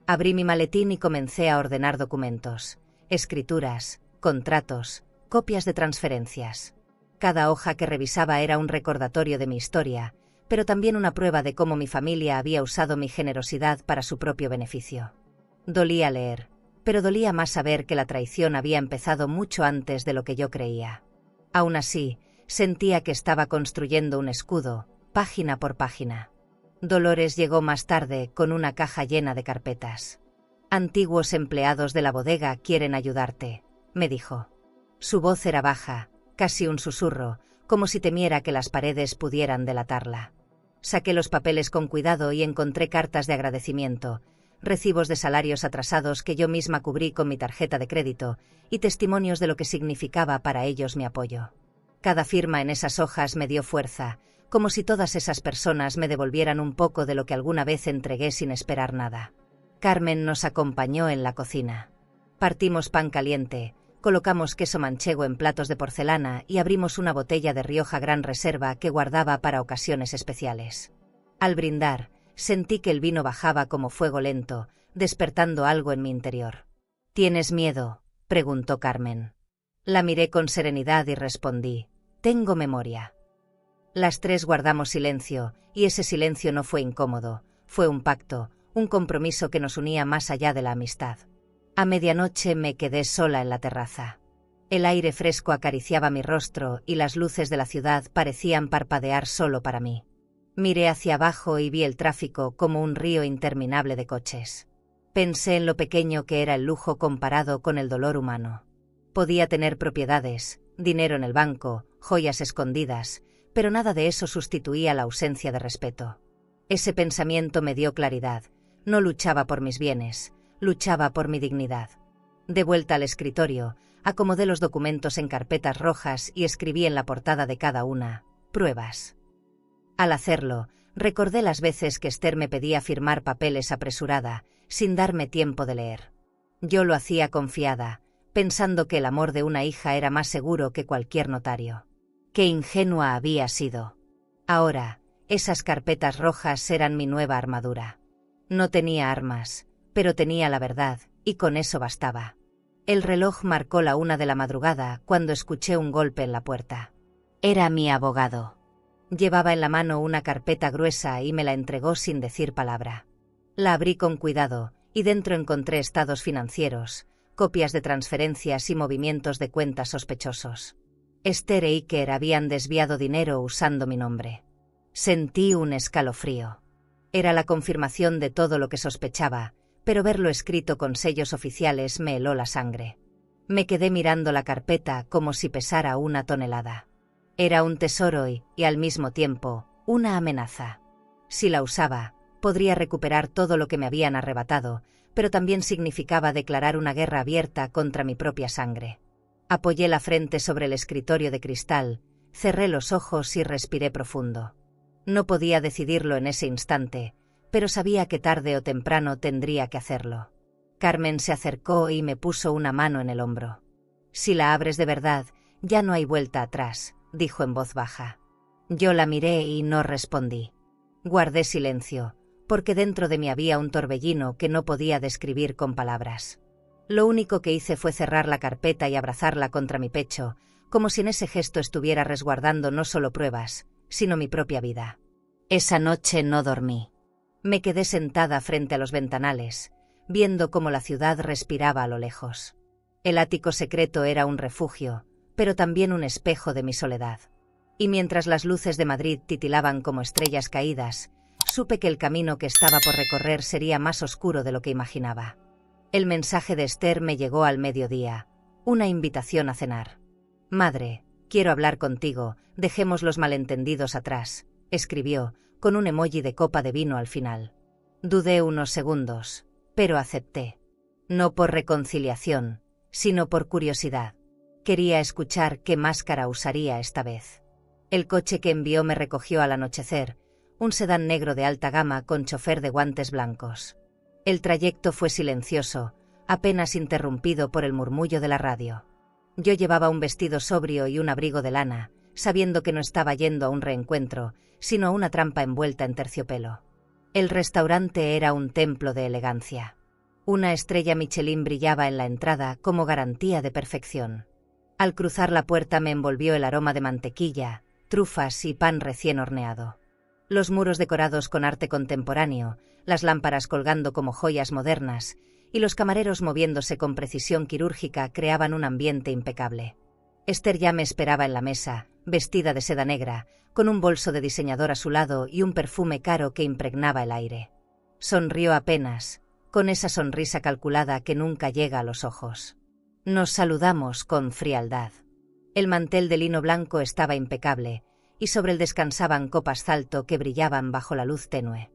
Abrí mi maletín y comencé a ordenar documentos, escrituras, contratos, copias de transferencias. Cada hoja que revisaba era un recordatorio de mi historia, pero también una prueba de cómo mi familia había usado mi generosidad para su propio beneficio. Dolía leer, pero dolía más saber que la traición había empezado mucho antes de lo que yo creía. Aún así, sentía que estaba construyendo un escudo, página por página. Dolores llegó más tarde con una caja llena de carpetas. «Antiguos empleados de la bodega quieren ayudarte», me dijo. Su voz era baja, casi un susurro, como si temiera que las paredes pudieran delatarla. Saqué los papeles con cuidado y encontré cartas de agradecimiento, recibos de salarios atrasados que yo misma cubrí con mi tarjeta de crédito y testimonios de lo que significaba para ellos mi apoyo. Cada firma en esas hojas me dio fuerza, como si todas esas personas me devolvieran un poco de lo que alguna vez entregué sin esperar nada. Carmen nos acompañó en la cocina. Partimos pan caliente, colocamos queso manchego en platos de porcelana y abrimos una botella de Rioja Gran Reserva que guardaba para ocasiones especiales. Al brindar, sentí que el vino bajaba como fuego lento, despertando algo en mi interior. «¿Tienes miedo?», preguntó Carmen. La miré con serenidad y respondí: «Tengo memoria». Las tres guardamos silencio, y ese silencio no fue incómodo, fue un pacto, un compromiso que nos unía más allá de la amistad. A medianoche me quedé sola en la terraza. El aire fresco acariciaba mi rostro y las luces de la ciudad parecían parpadear solo para mí. Miré hacia abajo y vi el tráfico como un río interminable de coches. Pensé en lo pequeño que era el lujo comparado con el dolor humano. Podía tener propiedades, dinero en el banco, joyas escondidas, pero nada de eso sustituía la ausencia de respeto. Ese pensamiento me dio claridad. No luchaba por mis bienes, luchaba por mi dignidad. De vuelta al escritorio, Acomodé los documentos en carpetas rojas y escribí en la portada de cada una: pruebas. Al hacerlo, recordé las veces que Esther me pedía firmar papeles apresurada, sin darme tiempo de leer. Yo lo hacía confiada, pensando que el amor de una hija era más seguro que cualquier notario. Qué ingenua había sido. Ahora, esas carpetas rojas eran mi nueva armadura. No tenía armas, pero tenía la verdad, y con eso bastaba. El reloj marcó la 1 de la madrugada cuando escuché un golpe en la puerta. Era mi abogado. Llevaba en la mano una carpeta gruesa y me la entregó sin decir palabra. La abrí con cuidado, y dentro encontré estados financieros, copias de transferencias y movimientos de cuentas sospechosos. Esther e Iker habían desviado dinero usando mi nombre. Sentí un escalofrío. Era la confirmación de todo lo que sospechaba, pero verlo escrito con sellos oficiales me heló la sangre. Me quedé mirando la carpeta como si pesara 1 tonelada. Era un tesoro y, al mismo tiempo, una amenaza. Si la usaba, podría recuperar todo lo que me habían arrebatado, pero también significaba declarar una guerra abierta contra mi propia sangre. Apoyé la frente sobre el escritorio de cristal, cerré los ojos y respiré profundo. No podía decidirlo en ese instante, pero sabía que tarde o temprano tendría que hacerlo. Carmen se acercó y me puso una mano en el hombro. «Si la abres de verdad, ya no hay vuelta atrás», dijo en voz baja. Yo la miré y no respondí. Guardé silencio, porque dentro de mí había un torbellino que no podía describir con palabras. Lo único que hice fue cerrar la carpeta y abrazarla contra mi pecho, como si en ese gesto estuviera resguardando no solo pruebas, sino mi propia vida. Esa noche no dormí. Me quedé sentada frente a los ventanales, viendo cómo la ciudad respiraba a lo lejos. El ático secreto era un refugio, pero también un espejo de mi soledad. Y mientras las luces de Madrid titilaban como estrellas caídas, supe que el camino que estaba por recorrer sería más oscuro de lo que imaginaba. El mensaje de Esther me llegó al mediodía, una invitación a cenar. «Madre, quiero hablar contigo, dejemos los malentendidos atrás», escribió, con un emoji de copa de vino al final. Dudé unos segundos, pero acepté. No por reconciliación, sino por curiosidad. Quería escuchar qué máscara usaría esta vez. El coche que envió me recogió al anochecer, un sedán negro de alta gama con chofer de guantes blancos. El trayecto fue silencioso, apenas interrumpido por el murmullo de la radio. Yo llevaba un vestido sobrio y un abrigo de lana, sabiendo que no estaba yendo a un reencuentro, sino a una trampa envuelta en terciopelo. El restaurante era un templo de elegancia. Una estrella Michelin brillaba en la entrada como garantía de perfección. Al cruzar la puerta me envolvió el aroma de mantequilla, trufas y pan recién horneado. Los muros decorados con arte contemporáneo, las lámparas colgando como joyas modernas, y los camareros moviéndose con precisión quirúrgica creaban un ambiente impecable. Esther ya me esperaba en la mesa, vestida de seda negra, con un bolso de diseñador a su lado y un perfume caro que impregnaba el aire. Sonrió apenas, con esa sonrisa calculada que nunca llega a los ojos. Nos saludamos con frialdad. El mantel de lino blanco estaba impecable, y sobre él descansaban copas Zalto que brillaban bajo la luz tenue.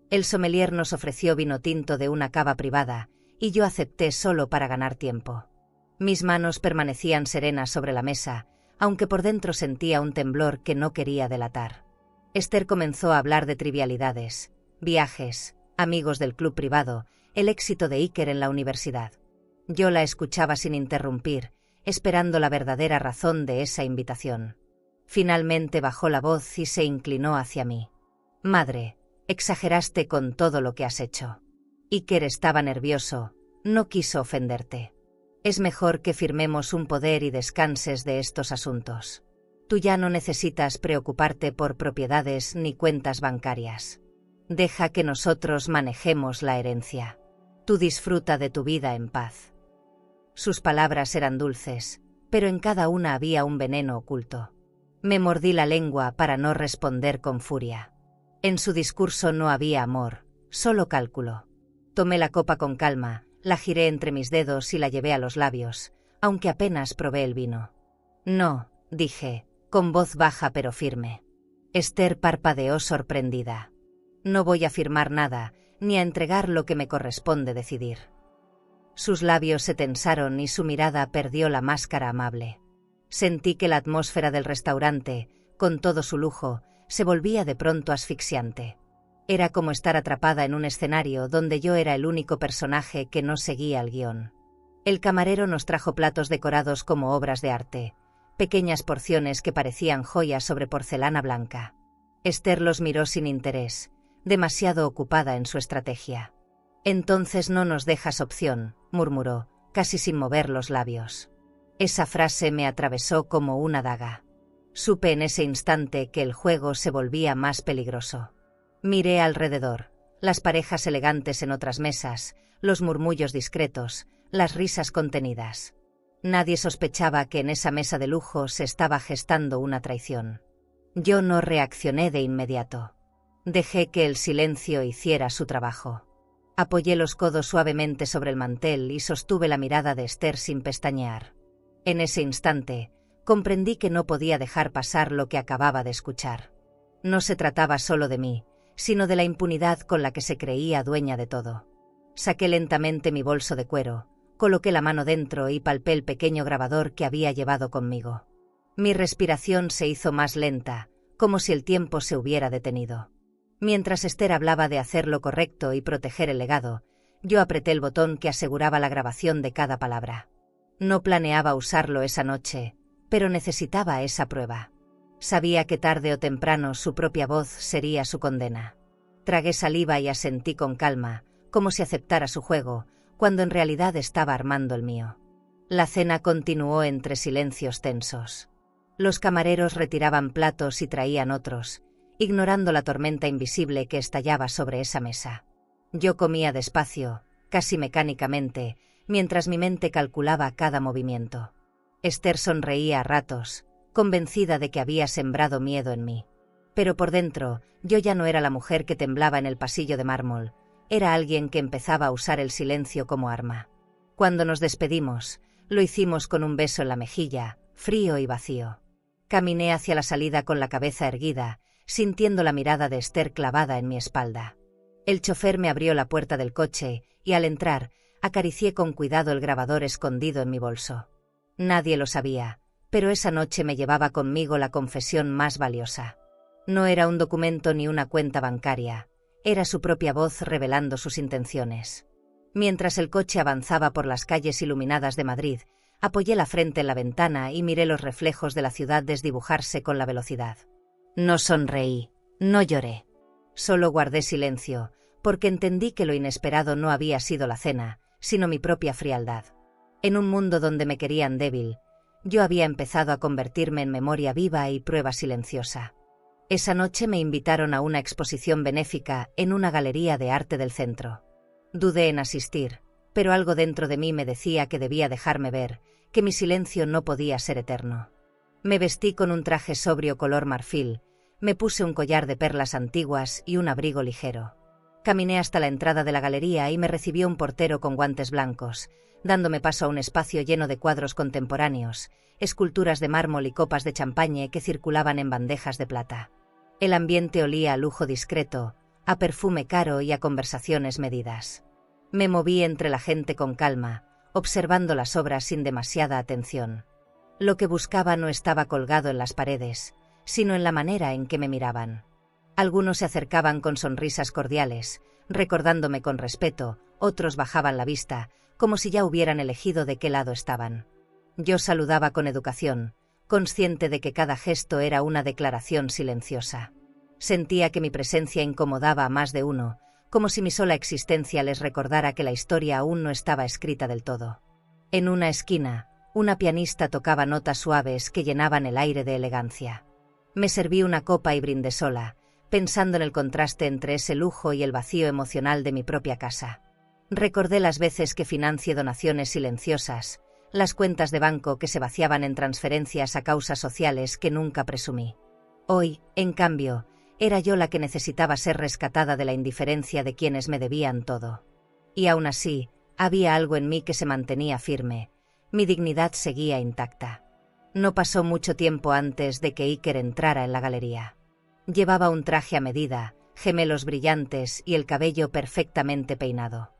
El sommelier nos ofreció vino tinto de una cava privada, y yo acepté solo para ganar tiempo. Mis manos permanecían serenas sobre la mesa, aunque por dentro sentía un temblor que no quería delatar. Esther comenzó a hablar de trivialidades, viajes, amigos del club privado, el éxito de Iker en la universidad. Yo la escuchaba sin interrumpir, esperando la verdadera razón de esa invitación. Finalmente bajó la voz y se inclinó hacia mí. «Madre, exageraste con todo lo que has hecho. Iker estaba nervioso, no quiso ofenderte. Es mejor que firmemos un poder y descanses de estos asuntos. Tú ya no necesitas preocuparte por propiedades ni cuentas bancarias. Deja que nosotros manejemos la herencia. Tú disfruta de tu vida en paz». Sus palabras eran dulces, pero en cada una había un veneno oculto. Me mordí la lengua para no responder con furia. En su discurso no había amor, solo cálculo. Tomé la copa con calma, la giré entre mis dedos y la llevé a los labios, aunque apenas probé el vino. «No», dije, con voz baja pero firme. Esther parpadeó sorprendida. «No voy a firmar nada, ni a entregar lo que me corresponde decidir». Sus labios se tensaron y su mirada perdió la máscara amable. Sentí que la atmósfera del restaurante, con todo su lujo, se volvía de pronto asfixiante. Era como estar atrapada en un escenario donde yo era el único personaje que no seguía el guión. El camarero nos trajo platos decorados como obras de arte, pequeñas porciones que parecían joyas sobre porcelana blanca. Esther los miró sin interés, demasiado ocupada en su estrategia. «Entonces no nos dejas opción», murmuró, casi sin mover los labios. Esa frase me atravesó como una daga. Supe en ese instante que el juego se volvía más peligroso. Miré alrededor, las parejas elegantes en otras mesas, los murmullos discretos, las risas contenidas. Nadie sospechaba que en esa mesa de lujo se estaba gestando una traición. Yo no reaccioné de inmediato. Dejé que el silencio hiciera su trabajo. Apoyé los codos suavemente sobre el mantel y sostuve la mirada de Esther sin pestañear. En ese instante, comprendí que no podía dejar pasar lo que acababa de escuchar. No se trataba solo de mí, sino de la impunidad con la que se creía dueña de todo. Saqué lentamente mi bolso de cuero, coloqué la mano dentro y palpé el pequeño grabador que había llevado conmigo. Mi respiración se hizo más lenta, como si el tiempo se hubiera detenido. Mientras Esther hablaba de hacer lo correcto y proteger el legado, yo apreté el botón que aseguraba la grabación de cada palabra. No planeaba usarlo esa noche, pero necesitaba esa prueba. Sabía que tarde o temprano su propia voz sería su condena. Tragué saliva y asentí con calma, como si aceptara su juego, cuando en realidad estaba armando el mío. La cena continuó entre silencios tensos. Los camareros retiraban platos y traían otros, ignorando la tormenta invisible que estallaba sobre esa mesa. Yo comía despacio, casi mecánicamente, mientras mi mente calculaba cada movimiento. Esther sonreía a ratos, convencida de que había sembrado miedo en mí. Pero por dentro, yo ya no era la mujer que temblaba en el pasillo de mármol, era alguien que empezaba a usar el silencio como arma. Cuando nos despedimos, lo hicimos con un beso en la mejilla, frío y vacío. Caminé hacia la salida con la cabeza erguida, sintiendo la mirada de Esther clavada en mi espalda. El chofer me abrió la puerta del coche y al entrar, acaricié con cuidado el grabador escondido en mi bolso. Nadie lo sabía, pero esa noche me llevaba conmigo la confesión más valiosa. No era un documento ni una cuenta bancaria, era su propia voz revelando sus intenciones. Mientras el coche avanzaba por las calles iluminadas de Madrid, apoyé la frente en la ventana y miré los reflejos de la ciudad desdibujarse con la velocidad. No sonreí, no lloré. Solo guardé silencio, porque entendí que lo inesperado no había sido la cena, sino mi propia frialdad. En un mundo donde me querían débil, yo había empezado a convertirme en memoria viva y prueba silenciosa. Esa noche me invitaron a una exposición benéfica en una galería de arte del centro. Dudé en asistir, pero algo dentro de mí me decía que debía dejarme ver, que mi silencio no podía ser eterno. Me vestí con un traje sobrio color marfil, me puse un collar de perlas antiguas y un abrigo ligero. Caminé hasta la entrada de la galería y me recibió un portero con guantes blancos, dándome paso a un espacio lleno de cuadros contemporáneos, esculturas de mármol y copas de champaña que circulaban en bandejas de plata. El ambiente olía a lujo discreto, a perfume caro y a conversaciones medidas. Me moví entre la gente con calma, observando las obras sin demasiada atención. Lo que buscaba no estaba colgado en las paredes, sino en la manera en que me miraban. Algunos se acercaban con sonrisas cordiales, recordándome con respeto, otros bajaban la vista, como si ya hubieran elegido de qué lado estaban. Yo saludaba con educación, consciente de que cada gesto era una declaración silenciosa. Sentía que mi presencia incomodaba a más de uno, como si mi sola existencia les recordara que la historia aún no estaba escrita del todo. En una esquina, una pianista tocaba notas suaves que llenaban el aire de elegancia. Me serví una copa y brindé sola, pensando en el contraste entre ese lujo y el vacío emocional de mi propia casa. Recordé las veces que financié donaciones silenciosas, las cuentas de banco que se vaciaban en transferencias a causas sociales que nunca presumí. Hoy, en cambio, era yo la que necesitaba ser rescatada de la indiferencia de quienes me debían todo. Y aún así, había algo en mí que se mantenía firme, mi dignidad seguía intacta. No pasó mucho tiempo antes de que Iker entrara en la galería. Llevaba un traje a medida, gemelos brillantes y el cabello perfectamente peinado.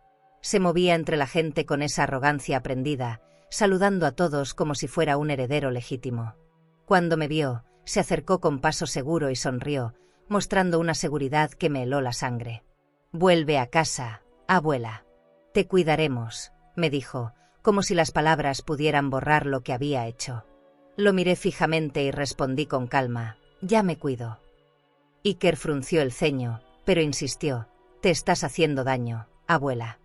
Se movía entre la gente con esa arrogancia aprendida, saludando a todos como si fuera un heredero legítimo. Cuando me vio, se acercó con paso seguro y sonrió, mostrando una seguridad que me heló la sangre. «Vuelve a casa, abuela. Te cuidaremos», me dijo, como si las palabras pudieran borrar lo que había hecho. Lo miré fijamente y respondí con calma: «Ya me cuido». Iker frunció el ceño, pero insistió: «Te estás haciendo daño, abuela.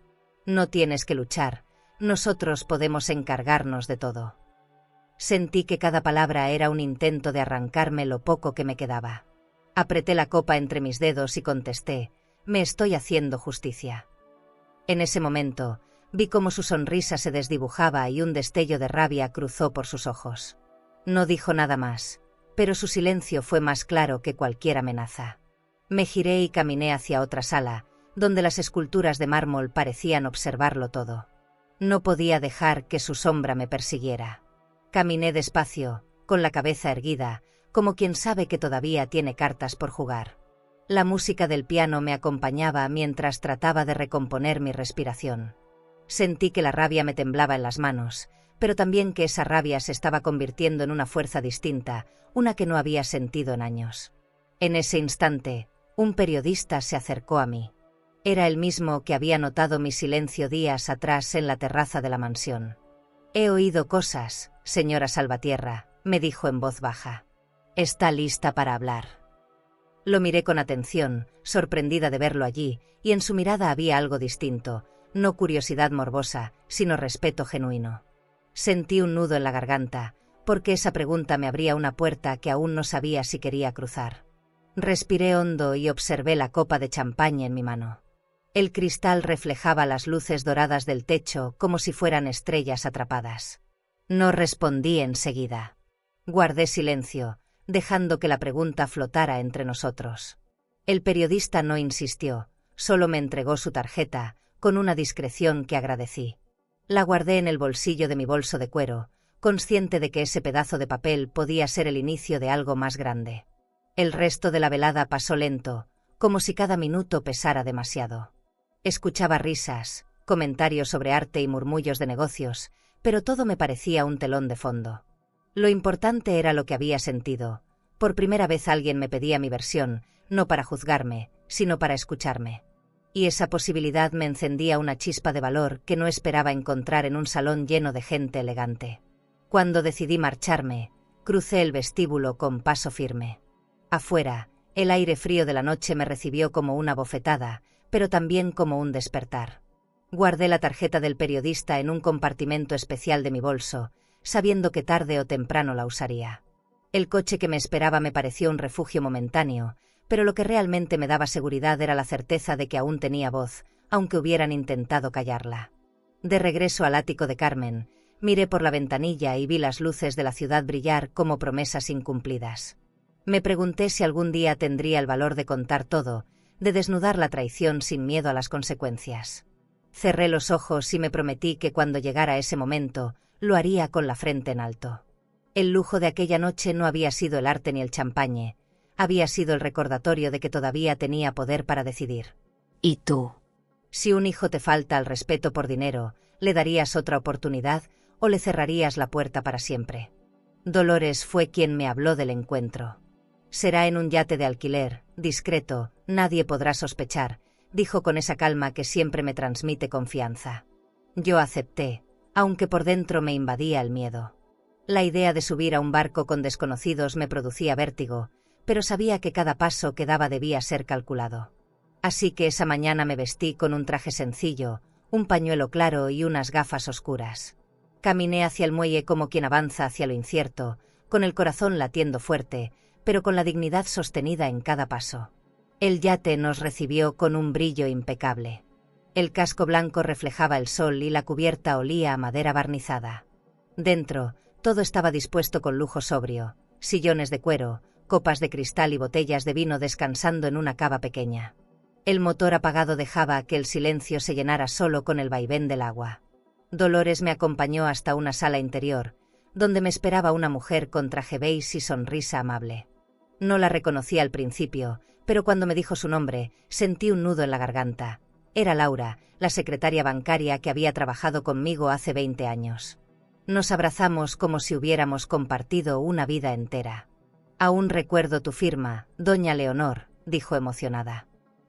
No tienes que luchar, nosotros podemos encargarnos de todo». Sentí que cada palabra era un intento de arrancarme lo poco que me quedaba. Apreté la copa entre mis dedos y contesté: «Me estoy haciendo justicia». En ese momento, vi cómo su sonrisa se desdibujaba y un destello de rabia cruzó por sus ojos. No dijo nada más, pero su silencio fue más claro que cualquier amenaza. Me giré y caminé hacia otra sala, donde las esculturas de mármol parecían observarlo todo. No podía dejar que su sombra me persiguiera. Caminé despacio, con la cabeza erguida, como quien sabe que todavía tiene cartas por jugar. La música del piano me acompañaba mientras trataba de recomponer mi respiración. Sentí que la rabia me temblaba en las manos, pero también que esa rabia se estaba convirtiendo en una fuerza distinta, una que no había sentido en años. En ese instante, un periodista se acercó a mí. Era el mismo que había notado mi silencio días atrás en la terraza de la mansión. «He oído cosas, señora Salvatierra», me dijo en voz baja. «¿Está lista para hablar?» Lo miré con atención, sorprendida de verlo allí, y en su mirada había algo distinto, no curiosidad morbosa, sino respeto genuino. Sentí un nudo en la garganta, porque esa pregunta me abría una puerta que aún no sabía si quería cruzar. Respiré hondo y observé la copa de champaña en mi mano. El cristal reflejaba las luces doradas del techo como si fueran estrellas atrapadas. No respondí enseguida. Guardé silencio, dejando que la pregunta flotara entre nosotros. El periodista no insistió, solo me entregó su tarjeta, con una discreción que agradecí. La guardé en el bolsillo de mi bolso de cuero, consciente de que ese pedazo de papel podía ser el inicio de algo más grande. El resto de la velada pasó lento, como si cada minuto pesara demasiado. Escuchaba risas, comentarios sobre arte y murmullos de negocios, pero todo me parecía un telón de fondo. Lo importante era lo que había sentido. Por primera vez alguien me pedía mi versión, no para juzgarme, sino para escucharme. Y esa posibilidad me encendía una chispa de valor que no esperaba encontrar en un salón lleno de gente elegante. Cuando decidí marcharme, crucé el vestíbulo con paso firme. Afuera, el aire frío de la noche me recibió como una bofetada, pero también como un despertar. Guardé la tarjeta del periodista en un compartimento especial de mi bolso, sabiendo que tarde o temprano la usaría. El coche que me esperaba me pareció un refugio momentáneo, pero lo que realmente me daba seguridad era la certeza de que aún tenía voz, aunque hubieran intentado callarla. De regreso al ático de Carmen, miré por la ventanilla y vi las luces de la ciudad brillar como promesas incumplidas. Me pregunté si algún día tendría el valor de contar todo, de desnudar la traición sin miedo a las consecuencias. Cerré los ojos y me prometí que cuando llegara ese momento, lo haría con la frente en alto. El lujo de aquella noche no había sido el arte ni el champagne, había sido el recordatorio de que todavía tenía poder para decidir. ¿Y tú? Si un hijo te falta al respeto por dinero, ¿le darías otra oportunidad o le cerrarías la puerta para siempre? Dolores fue quien me habló del encuentro. Será en un yate de alquiler, discreto, nadie podrá sospechar, dijo con esa calma que siempre me transmite confianza. Yo acepté, aunque por dentro me invadía el miedo. La idea de subir a un barco con desconocidos me producía vértigo, pero sabía que cada paso que daba debía ser calculado. Así que esa mañana me vestí con un traje sencillo, un pañuelo claro y unas gafas oscuras. Caminé hacia el muelle como quien avanza hacia lo incierto, con el corazón latiendo fuerte, pero con la dignidad sostenida en cada paso. El yate nos recibió con un brillo impecable. El casco blanco reflejaba el sol y la cubierta olía a madera barnizada. Dentro, todo estaba dispuesto con lujo sobrio, sillones de cuero, copas de cristal y botellas de vino descansando en una cava pequeña. El motor apagado dejaba que el silencio se llenara solo con el vaivén del agua. Dolores me acompañó hasta una sala interior, donde me esperaba una mujer con traje beige y sonrisa amable. No la reconocí al principio, pero cuando me dijo su nombre, sentí un nudo en la garganta. Era Laura, la secretaria bancaria que había trabajado conmigo hace 20 años. Nos abrazamos como si hubiéramos compartido una vida entera. «Aún recuerdo tu firma, doña Leonor», dijo emocionada.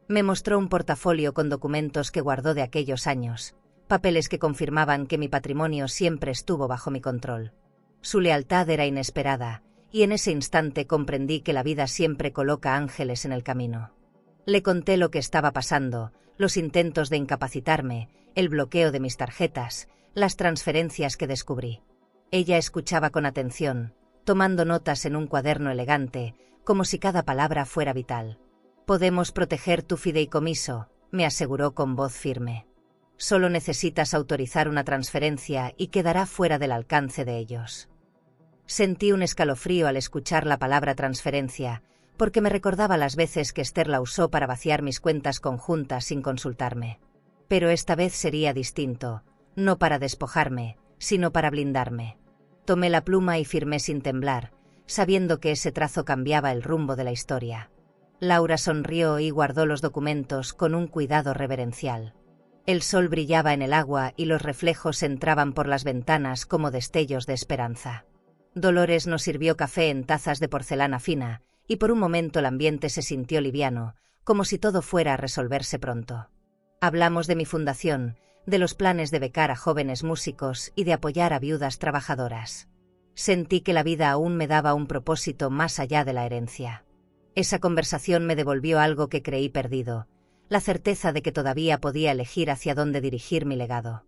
Me mostró un portafolio con documentos que guardó de aquellos años, papeles que confirmaban que mi patrimonio siempre estuvo bajo mi control. Su lealtad era inesperada, y en ese instante comprendí que la vida siempre coloca ángeles en el camino. Le conté lo que estaba pasando, los intentos de incapacitarme, el bloqueo de mis tarjetas, las transferencias que descubrí. Ella escuchaba con atención, tomando notas en un cuaderno elegante, como si cada palabra fuera vital. «Podemos proteger tu fideicomiso», me aseguró con voz firme. «Solo necesitas autorizar una transferencia y quedará fuera del alcance de ellos». Sentí un escalofrío al escuchar la palabra transferencia, porque me recordaba las veces que Esther la usó para vaciar mis cuentas conjuntas sin consultarme. Pero esta vez sería distinto, no para despojarme, sino para blindarme. Tomé la pluma y firmé sin temblar, sabiendo que ese trazo cambiaba el rumbo de la historia. Laura sonrió y guardó los documentos con un cuidado reverencial. El sol brillaba en el agua y los reflejos entraban por las ventanas como destellos de esperanza. Dolores nos sirvió café en tazas de porcelana fina, y por un momento el ambiente se sintió liviano, como si todo fuera a resolverse pronto. Hablamos de mi fundación, de los planes de becar a jóvenes músicos y de apoyar a viudas trabajadoras. Sentí que la vida aún me daba un propósito más allá de la herencia. Esa conversación me devolvió algo que creí perdido, la certeza de que todavía podía elegir hacia dónde dirigir mi legado.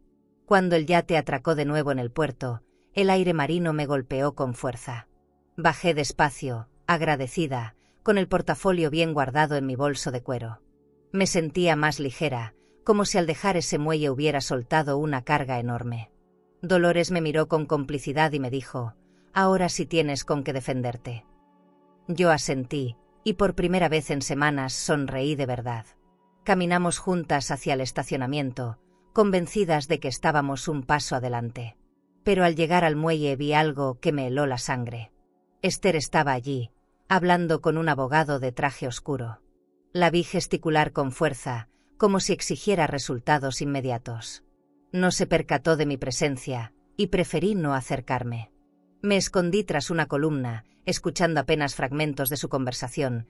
Cuando el yate atracó de nuevo en el puerto, el aire marino me golpeó con fuerza. Bajé despacio, agradecida, con el portafolio bien guardado en mi bolso de cuero. Me sentía más ligera, como si al dejar ese muelle hubiera soltado una carga enorme. Dolores me miró con complicidad y me dijo: «Ahora sí tienes con qué defenderte». Yo asentí, y por primera vez en semanas sonreí de verdad. Caminamos juntas hacia el estacionamiento, convencidas de que estábamos un paso adelante. Pero al llegar al muelle vi algo que me heló la sangre. Esther estaba allí, hablando con un abogado de traje oscuro. La vi gesticular con fuerza, como si exigiera resultados inmediatos. No se percató de mi presencia, y preferí no acercarme. Me escondí tras una columna, escuchando apenas fragmentos de su conversación.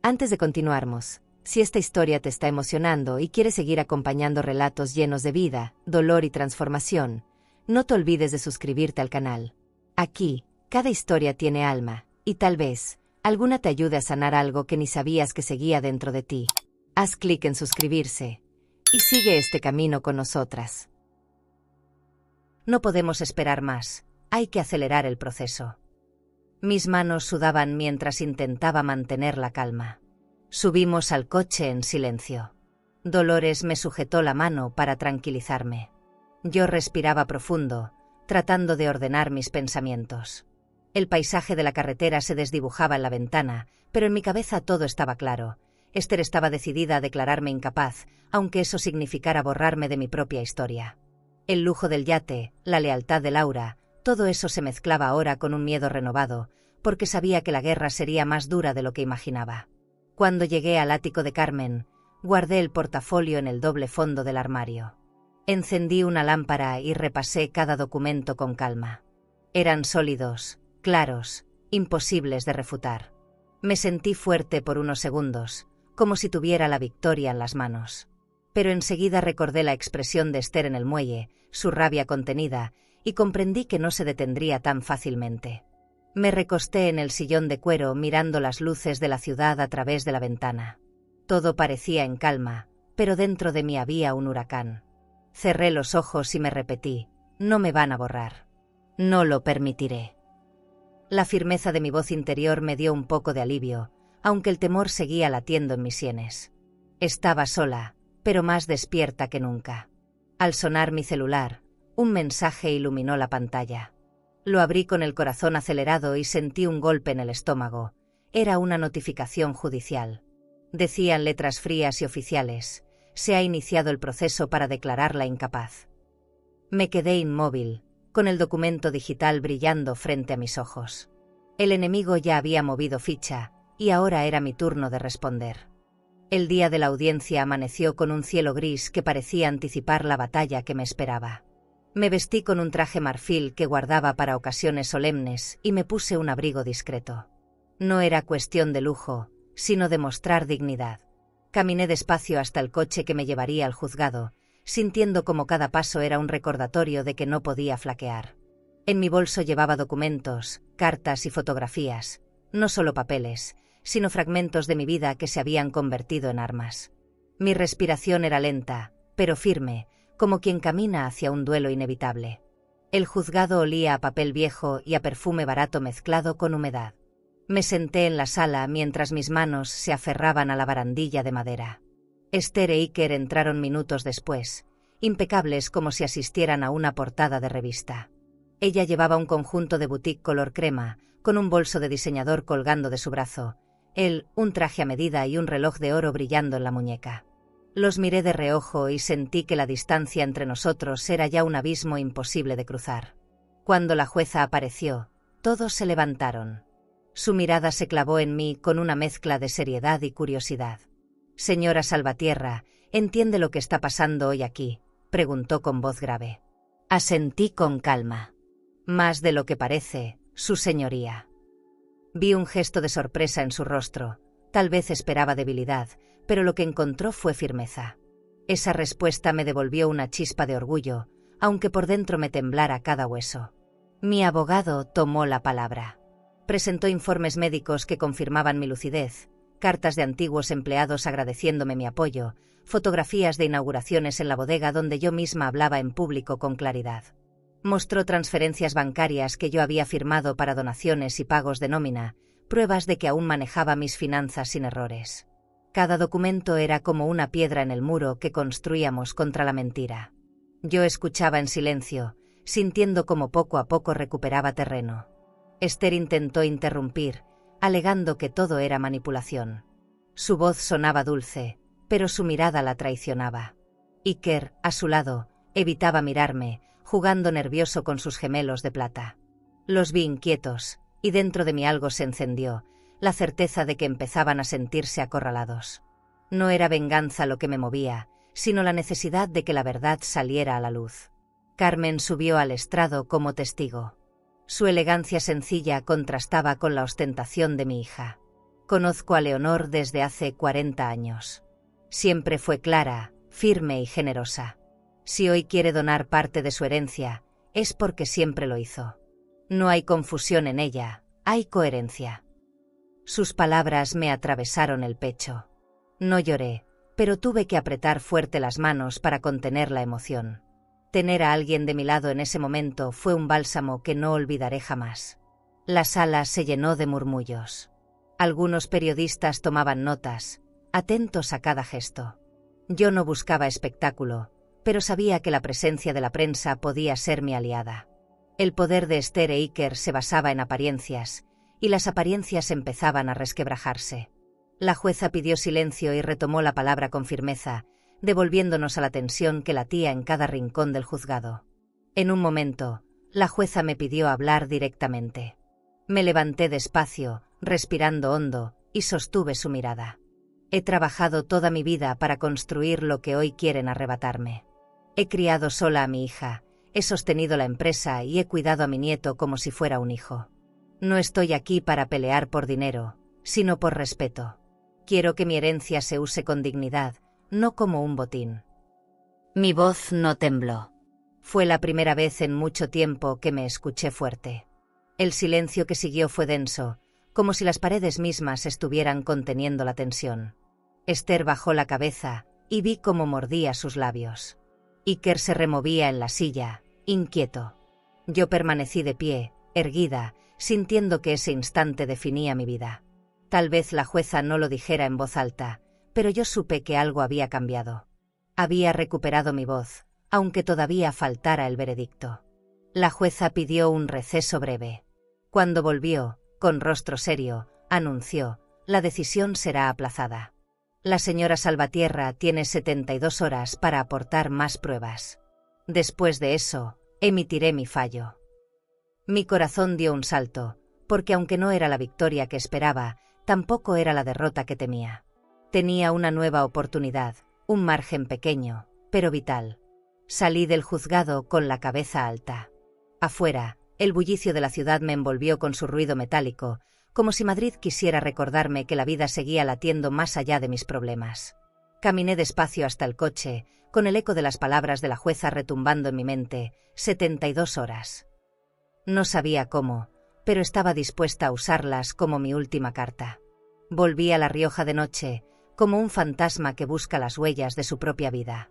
Antes de continuarmos, si esta historia te está emocionando y quieres seguir acompañando relatos llenos de vida, dolor y transformación, no te olvides de suscribirte al canal. Aquí, cada historia tiene alma, y tal vez, alguna te ayude a sanar algo que ni sabías que seguía dentro de ti. Haz clic en suscribirse, y sigue este camino con nosotras. No podemos esperar más, hay que acelerar el proceso. Mis manos sudaban mientras intentaba mantener la calma. Subimos al coche en silencio. Dolores me sujetó la mano para tranquilizarme. Yo respiraba profundo, tratando de ordenar mis pensamientos. El paisaje de la carretera se desdibujaba en la ventana, pero en mi cabeza todo estaba claro. Esther estaba decidida a declararme incapaz, aunque eso significara borrarme de mi propia historia. El lujo del yate, la lealtad de Laura, todo eso se mezclaba ahora con un miedo renovado, porque sabía que la guerra sería más dura de lo que imaginaba. Cuando llegué al ático de Carmen, guardé el portafolio en el doble fondo del armario. Encendí una lámpara y repasé cada documento con calma. Eran sólidos, claros, imposibles de refutar. Me sentí fuerte por unos segundos, como si tuviera la victoria en las manos. Pero enseguida recordé la expresión de Esther en el muelle, su rabia contenida, y comprendí que no se detendría tan fácilmente. Me recosté en el sillón de cuero mirando las luces de la ciudad a través de la ventana. Todo parecía en calma, pero dentro de mí había un huracán. Cerré los ojos y me repetí: no me van a borrar. No lo permitiré. La firmeza de mi voz interior me dio un poco de alivio, aunque el temor seguía latiendo en mis sienes. Estaba sola, pero más despierta que nunca. Al sonar mi celular, un mensaje iluminó la pantalla. Lo abrí con el corazón acelerado y sentí un golpe en el estómago. Era una notificación judicial. Decían letras frías y oficiales: se ha iniciado el proceso para declararla incapaz. Me quedé inmóvil, con el documento digital brillando frente a mis ojos. El enemigo ya había movido ficha, y ahora era mi turno de responder. El día de la audiencia amaneció con un cielo gris que parecía anticipar la batalla que me esperaba. Me vestí con un traje marfil que guardaba para ocasiones solemnes y me puse un abrigo discreto. No era cuestión de lujo, sino de mostrar dignidad. Caminé despacio hasta el coche que me llevaría al juzgado, sintiendo como cada paso era un recordatorio de que no podía flaquear. En mi bolso llevaba documentos, cartas y fotografías, no solo papeles, sino fragmentos de mi vida que se habían convertido en armas. Mi respiración era lenta, pero firme, como quien camina hacia un duelo inevitable. El juzgado olía a papel viejo y a perfume barato mezclado con humedad. Me senté en la sala mientras mis manos se aferraban a la barandilla de madera. Esther e Iker entraron minutos después, impecables como si asistieran a una portada de revista. Ella llevaba un conjunto de boutique color crema, con un bolso de diseñador colgando de su brazo, él, un traje a medida y un reloj de oro brillando en la muñeca. Los miré de reojo y sentí que la distancia entre nosotros era ya un abismo imposible de cruzar. Cuando la jueza apareció, todos se levantaron. Su mirada se clavó en mí con una mezcla de seriedad y curiosidad. «Señora Salvatierra, ¿entiende lo que está pasando hoy aquí?», preguntó con voz grave. Asentí con calma. «Más de lo que parece, su señoría». Vi un gesto de sorpresa en su rostro. Tal vez esperaba debilidad, pero lo que encontró fue firmeza. Esa respuesta me devolvió una chispa de orgullo, aunque por dentro me temblara cada hueso. Mi abogado tomó la palabra. Presentó informes médicos que confirmaban mi lucidez, cartas de antiguos empleados agradeciéndome mi apoyo, fotografías de inauguraciones en la bodega donde yo misma hablaba en público con claridad. Mostró transferencias bancarias que yo había firmado para donaciones y pagos de nómina, pruebas de que aún manejaba mis finanzas sin errores. Cada documento era como una piedra en el muro que construíamos contra la mentira. Yo escuchaba en silencio, sintiendo cómo poco a poco recuperaba terreno. Esther intentó interrumpir, alegando que todo era manipulación. Su voz sonaba dulce, pero su mirada la traicionaba. Iker, a su lado, evitaba mirarme, jugando nervioso con sus gemelos de plata. Los vi inquietos, y dentro de mí algo se encendió, la certeza de que empezaban a sentirse acorralados. No era venganza lo que me movía, sino la necesidad de que la verdad saliera a la luz. Carmen subió al estrado como testigo. Su elegancia sencilla contrastaba con la ostentación de mi hija. Conozco a Leonor desde hace 40 años. Siempre fue clara, firme y generosa. Si hoy quiere donar parte de su herencia, es porque siempre lo hizo. No hay confusión en ella, hay coherencia. Sus palabras me atravesaron el pecho. No lloré, pero tuve que apretar fuerte las manos para contener la emoción. Tener a alguien de mi lado en ese momento fue un bálsamo que no olvidaré jamás. La sala se llenó de murmullos. Algunos periodistas tomaban notas, atentos a cada gesto. Yo no buscaba espectáculo, pero sabía que la presencia de la prensa podía ser mi aliada. El poder de Esther e Iker se basaba en apariencias, y las apariencias empezaban a resquebrajarse. La jueza pidió silencio y retomó la palabra con firmeza, devolviéndonos a la tensión que latía en cada rincón del juzgado. En un momento, la jueza me pidió hablar directamente. Me levanté despacio, respirando hondo, y sostuve su mirada. He trabajado toda mi vida para construir lo que hoy quieren arrebatarme. He criado sola a mi hija, he sostenido la empresa y he cuidado a mi nieto como si fuera un hijo. No estoy aquí para pelear por dinero, sino por respeto. Quiero que mi herencia se use con dignidad, no como un botín. Mi voz no tembló. Fue la primera vez en mucho tiempo que me escuché fuerte. El silencio que siguió fue denso, como si las paredes mismas estuvieran conteniendo la tensión. Esther bajó la cabeza, y vi cómo mordía sus labios. Iker se removía en la silla, inquieto. Yo permanecí de pie, erguida, sintiendo que ese instante definía mi vida. Tal vez la jueza no lo dijera en voz alta, pero yo supe que algo había cambiado. Había recuperado mi voz, aunque todavía faltara el veredicto. La jueza pidió un receso breve. Cuando volvió, con rostro serio, anunció: la decisión será aplazada. La señora Salvatierra tiene 72 horas para aportar más pruebas. Después de eso, emitiré mi fallo. Mi corazón dio un salto, porque aunque no era la victoria que esperaba, tampoco era la derrota que temía. Tenía una nueva oportunidad, un margen pequeño, pero vital. Salí del juzgado con la cabeza alta. Afuera, el bullicio de la ciudad me envolvió con su ruido metálico, como si Madrid quisiera recordarme que la vida seguía latiendo más allá de mis problemas. Caminé despacio hasta el coche, con el eco de las palabras de la jueza retumbando en mi mente, 72 horas. No sabía cómo, pero estaba dispuesta a usarlas como mi última carta. Volví a La Rioja de noche, como un fantasma que busca las huellas de su propia vida.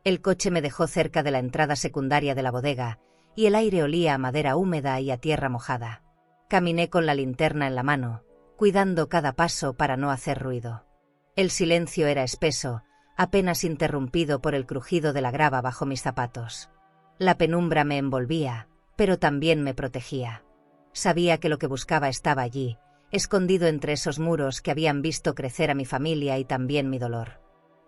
El coche me dejó cerca de la entrada secundaria de la bodega, y el aire olía a madera húmeda y a tierra mojada. Caminé con la linterna en la mano, cuidando cada paso para no hacer ruido. El silencio era espeso, apenas interrumpido por el crujido de la grava bajo mis zapatos. La penumbra me envolvía, pero también me protegía. Sabía que lo que buscaba estaba allí, escondido entre esos muros que habían visto crecer a mi familia y también mi dolor.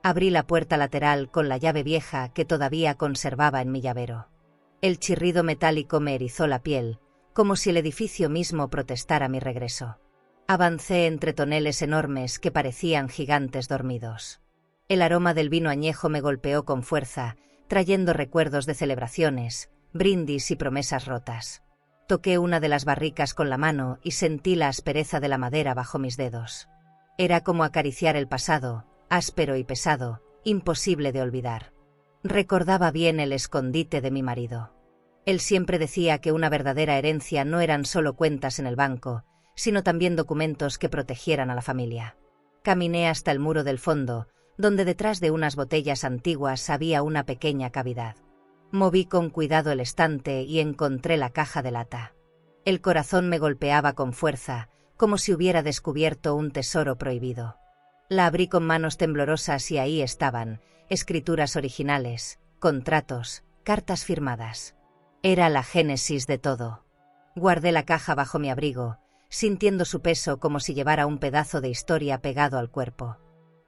Abrí la puerta lateral con la llave vieja que todavía conservaba en mi llavero. El chirrido metálico me erizó la piel, como si el edificio mismo protestara mi regreso. Avancé entre toneles enormes que parecían gigantes dormidos. El aroma del vino añejo me golpeó con fuerza, trayendo recuerdos de celebraciones, brindis y promesas rotas. Toqué una de las barricas con la mano y sentí la aspereza de la madera bajo mis dedos. Era como acariciar el pasado, áspero y pesado, imposible de olvidar. Recordaba bien el escondite de mi marido. Él siempre decía que una verdadera herencia no eran solo cuentas en el banco, sino también documentos que protegieran a la familia. Caminé hasta el muro del fondo, donde detrás de unas botellas antiguas había una pequeña cavidad. Moví con cuidado el estante y encontré la caja de lata. El corazón me golpeaba con fuerza, como si hubiera descubierto un tesoro prohibido. La abrí con manos temblorosas y ahí estaban, escrituras originales, contratos, cartas firmadas. Era la génesis de todo. Guardé la caja bajo mi abrigo, sintiendo su peso como si llevara un pedazo de historia pegado al cuerpo.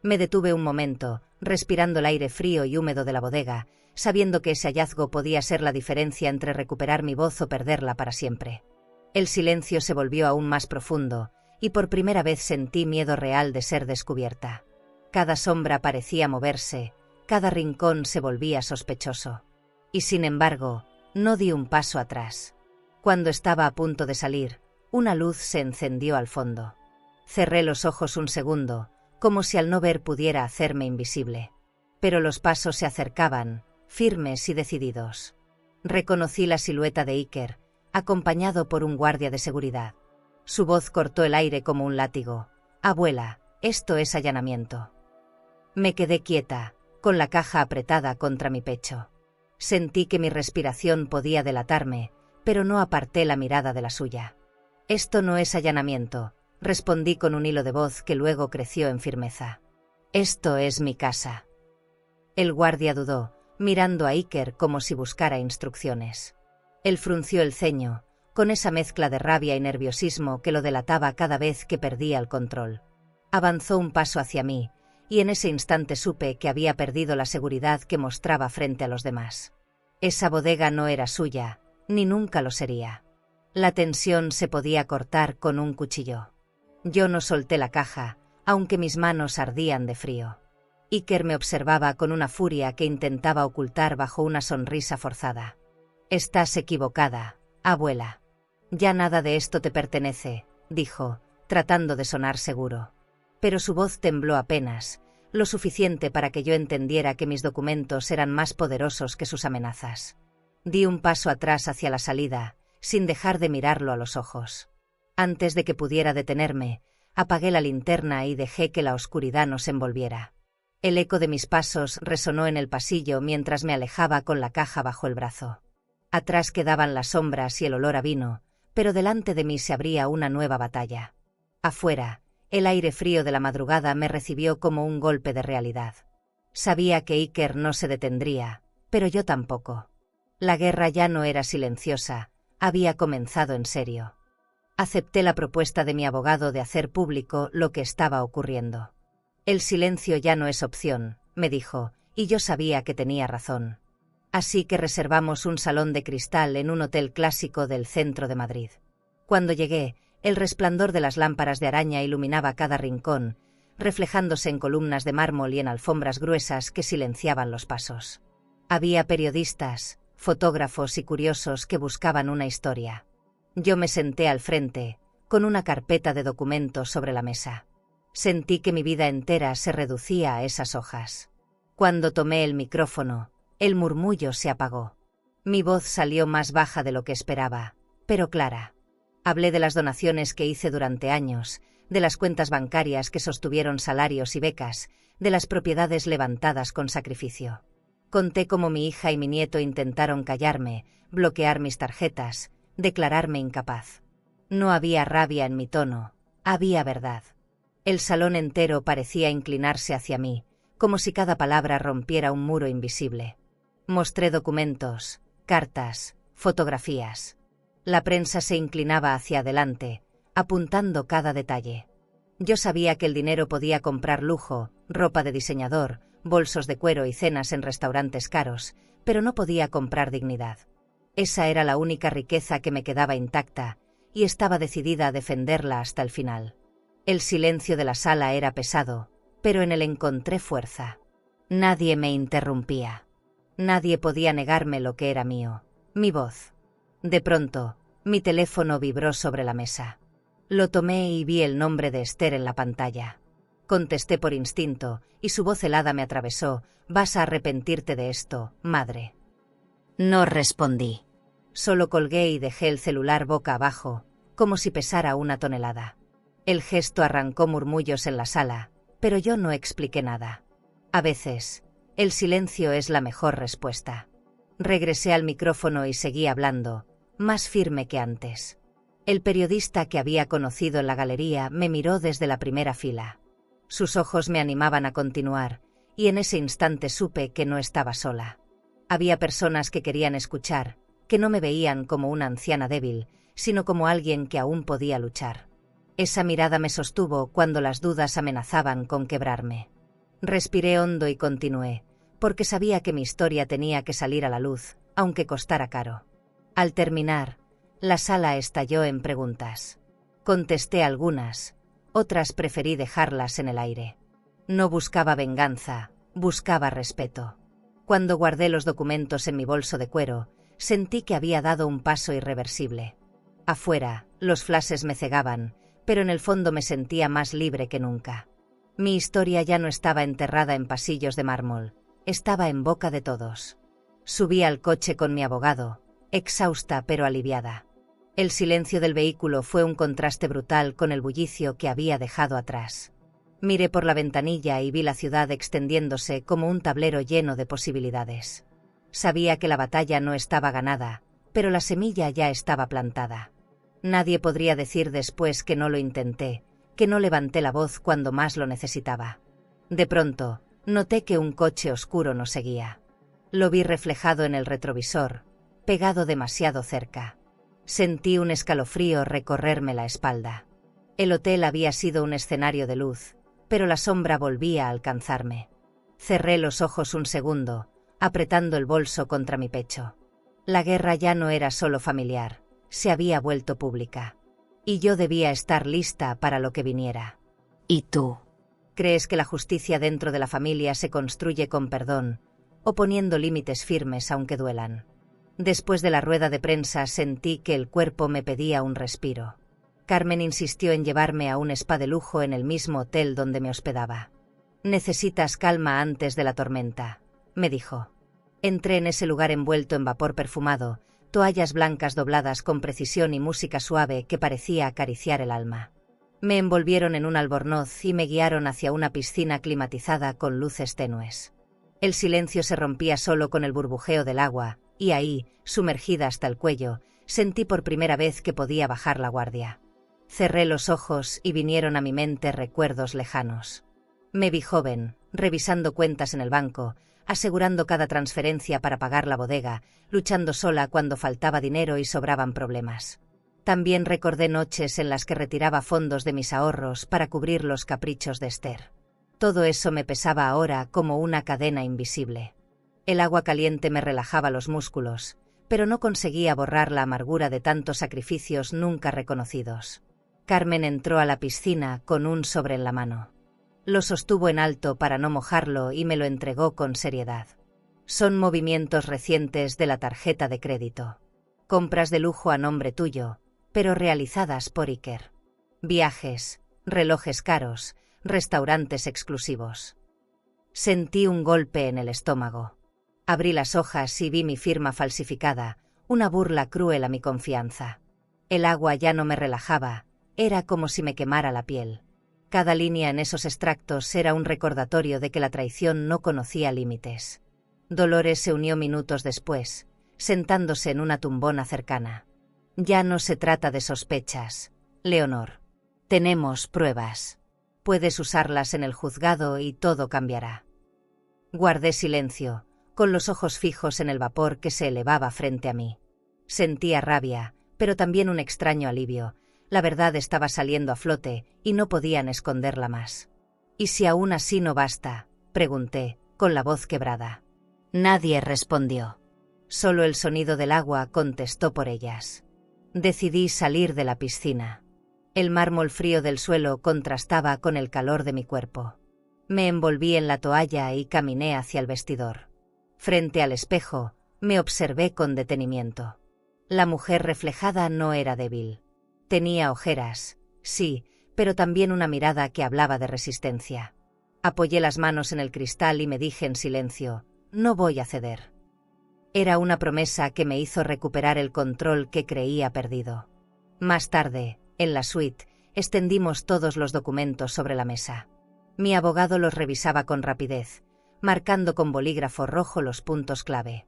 Me detuve un momento, respirando el aire frío y húmedo de la bodega, sabiendo que ese hallazgo podía ser la diferencia entre recuperar mi voz o perderla para siempre. El silencio se volvió aún más profundo, y por primera vez sentí miedo real de ser descubierta. Cada sombra parecía moverse, cada rincón se volvía sospechoso. Y sin embargo, no di un paso atrás. Cuando estaba a punto de salir, una luz se encendió al fondo. Cerré los ojos un segundo, como si al no ver pudiera hacerme invisible. Pero los pasos se acercaban, firmes y decididos. Reconocí la silueta de Iker, acompañado por un guardia de seguridad. Su voz cortó el aire como un látigo. «Abuela, esto es allanamiento». Me quedé quieta, con la caja apretada contra mi pecho. Sentí que mi respiración podía delatarme, pero no aparté la mirada de la suya. «Esto no es allanamiento», respondí con un hilo de voz que luego creció en firmeza. «Esto es mi casa». El guardia dudó, mirando a Iker como si buscara instrucciones. Él frunció el ceño, con esa mezcla de rabia y nerviosismo que lo delataba cada vez que perdía el control. Avanzó un paso hacia mí, y en ese instante supe que había perdido la seguridad que mostraba frente a los demás. Esa bodega no era suya, ni nunca lo sería. La tensión se podía cortar con un cuchillo. Yo no solté la caja, aunque mis manos ardían de frío. Iker me observaba con una furia que intentaba ocultar bajo una sonrisa forzada. «Estás equivocada, abuela. Ya nada de esto te pertenece», dijo, tratando de sonar seguro. Pero su voz tembló apenas, lo suficiente para que yo entendiera que mis documentos eran más poderosos que sus amenazas. Di un paso atrás hacia la salida, sin dejar de mirarlo a los ojos. Antes de que pudiera detenerme, apagué la linterna y dejé que la oscuridad nos envolviera. El eco de mis pasos resonó en el pasillo mientras me alejaba con la caja bajo el brazo. Atrás quedaban las sombras y el olor a vino, pero delante de mí se abría una nueva batalla. Afuera, el aire frío de la madrugada me recibió como un golpe de realidad. Sabía que Iker no se detendría, pero yo tampoco. La guerra ya no era silenciosa, había comenzado en serio. Acepté la propuesta de mi abogado de hacer público lo que estaba ocurriendo. «El silencio ya no es opción», me dijo, y yo sabía que tenía razón. Así que reservamos un salón de cristal en un hotel clásico del centro de Madrid. Cuando llegué, el resplandor de las lámparas de araña iluminaba cada rincón, reflejándose en columnas de mármol y en alfombras gruesas que silenciaban los pasos. Había periodistas, fotógrafos y curiosos que buscaban una historia. Yo me senté al frente, con una carpeta de documentos sobre la mesa. Sentí que mi vida entera se reducía a esas hojas. Cuando tomé el micrófono, el murmullo se apagó. Mi voz salió más baja de lo que esperaba, pero clara. Hablé de las donaciones que hice durante años, de las cuentas bancarias que sostuvieron salarios y becas, de las propiedades levantadas con sacrificio. Conté cómo mi hija y mi nieto intentaron callarme, bloquear mis tarjetas, declararme incapaz. No había rabia en mi tono, había verdad. El salón entero parecía inclinarse hacia mí, como si cada palabra rompiera un muro invisible. Mostré documentos, cartas, fotografías. La prensa se inclinaba hacia adelante, apuntando cada detalle. Yo sabía que el dinero podía comprar lujo, ropa de diseñador, bolsos de cuero y cenas en restaurantes caros, pero no podía comprar dignidad. Esa era la única riqueza que me quedaba intacta, y estaba decidida a defenderla hasta el final. El silencio de la sala era pesado, pero en él encontré fuerza. Nadie me interrumpía. Nadie podía negarme lo que era mío, mi voz. De pronto, mi teléfono vibró sobre la mesa. Lo tomé y vi el nombre de Esther en la pantalla. Contesté por instinto, y su voz helada me atravesó. «Vas a arrepentirte de esto, madre». No respondí. Solo colgué y dejé el celular boca abajo, como si pesara una tonelada. El gesto arrancó murmullos en la sala, pero yo no expliqué nada. A veces, el silencio es la mejor respuesta. Regresé al micrófono y seguí hablando, más firme que antes. El periodista que había conocido en la galería me miró desde la primera fila. Sus ojos me animaban a continuar, y en ese instante supe que no estaba sola. Había personas que querían escuchar, que no me veían como una anciana débil, sino como alguien que aún podía luchar. Esa mirada me sostuvo cuando las dudas amenazaban con quebrarme. Respiré hondo y continué, porque sabía que mi historia tenía que salir a la luz, aunque costara caro. Al terminar, la sala estalló en preguntas. Contesté algunas, otras preferí dejarlas en el aire. No buscaba venganza, buscaba respeto. Cuando guardé los documentos en mi bolso de cuero, sentí que había dado un paso irreversible. Afuera, los flashes me cegaban, pero en el fondo me sentía más libre que nunca. Mi historia ya no estaba enterrada en pasillos de mármol, estaba en boca de todos. Subí al coche con mi abogado, exhausta pero aliviada. El silencio del vehículo fue un contraste brutal con el bullicio que había dejado atrás. Miré por la ventanilla y vi la ciudad extendiéndose como un tablero lleno de posibilidades. Sabía que la batalla no estaba ganada, pero la semilla ya estaba plantada. Nadie podría decir después que no lo intenté, que no levanté la voz cuando más lo necesitaba. De pronto, noté que un coche oscuro nos seguía. Lo vi reflejado en el retrovisor, pegado demasiado cerca. Sentí un escalofrío recorrerme la espalda. El hotel había sido un escenario de luz, pero la sombra volvía a alcanzarme. Cerré los ojos un segundo, apretando el bolso contra mi pecho. La guerra ya no era solo familiar, se había vuelto pública. Y yo debía estar lista para lo que viniera. ¿Y tú? ¿Crees que la justicia dentro de la familia se construye con perdón, o poniendo límites firmes aunque duelan? Después de la rueda de prensa sentí que el cuerpo me pedía un respiro. Carmen insistió en llevarme a un spa de lujo en el mismo hotel donde me hospedaba. «Necesitas calma antes de la tormenta», me dijo. Entré en ese lugar envuelto en vapor perfumado, toallas blancas dobladas con precisión y música suave que parecía acariciar el alma. Me envolvieron en un albornoz y me guiaron hacia una piscina climatizada con luces tenues. El silencio se rompía solo con el burbujeo del agua, y ahí, sumergida hasta el cuello, sentí por primera vez que podía bajar la guardia. Cerré los ojos y vinieron a mi mente recuerdos lejanos. Me vi joven, revisando cuentas en el banco, asegurando cada transferencia para pagar la bodega, luchando sola cuando faltaba dinero y sobraban problemas. También recordé noches en las que retiraba fondos de mis ahorros para cubrir los caprichos de Esther. Todo eso me pesaba ahora como una cadena invisible. El agua caliente me relajaba los músculos, pero no conseguía borrar la amargura de tantos sacrificios nunca reconocidos. Carmen entró a la piscina con un sobre en la mano. Lo sostuvo en alto para no mojarlo y me lo entregó con seriedad. Son movimientos recientes de la tarjeta de crédito. Compras de lujo a nombre tuyo, pero realizadas por Iker. Viajes, relojes caros, restaurantes exclusivos. Sentí un golpe en el estómago. Abrí las hojas y vi mi firma falsificada, una burla cruel a mi confianza. El agua ya no me relajaba, era como si me quemara la piel. Cada línea en esos extractos era un recordatorio de que la traición no conocía límites. Dolores se unió minutos después, sentándose en una tumbona cercana. Ya no se trata de sospechas, Leonor. Tenemos pruebas. Puedes usarlas en el juzgado y todo cambiará. Guardé silencio, con los ojos fijos en el vapor que se elevaba frente a mí. Sentía rabia, pero también un extraño alivio. La verdad estaba saliendo a flote y no podían esconderla más. ¿Y si aún así no basta?, pregunté, con la voz quebrada. Nadie respondió. Solo el sonido del agua contestó por ellas. Decidí salir de la piscina. El mármol frío del suelo contrastaba con el calor de mi cuerpo. Me envolví en la toalla y caminé hacia el vestidor. Frente al espejo, me observé con detenimiento. La mujer reflejada no era débil. Tenía ojeras, sí, pero también una mirada que hablaba de resistencia. Apoyé las manos en el cristal y me dije en silencio, no voy a ceder. Era una promesa que me hizo recuperar el control que creía perdido. Más tarde, en la suite, extendimos todos los documentos sobre la mesa. Mi abogado los revisaba con rapidez, marcando con bolígrafo rojo los puntos clave.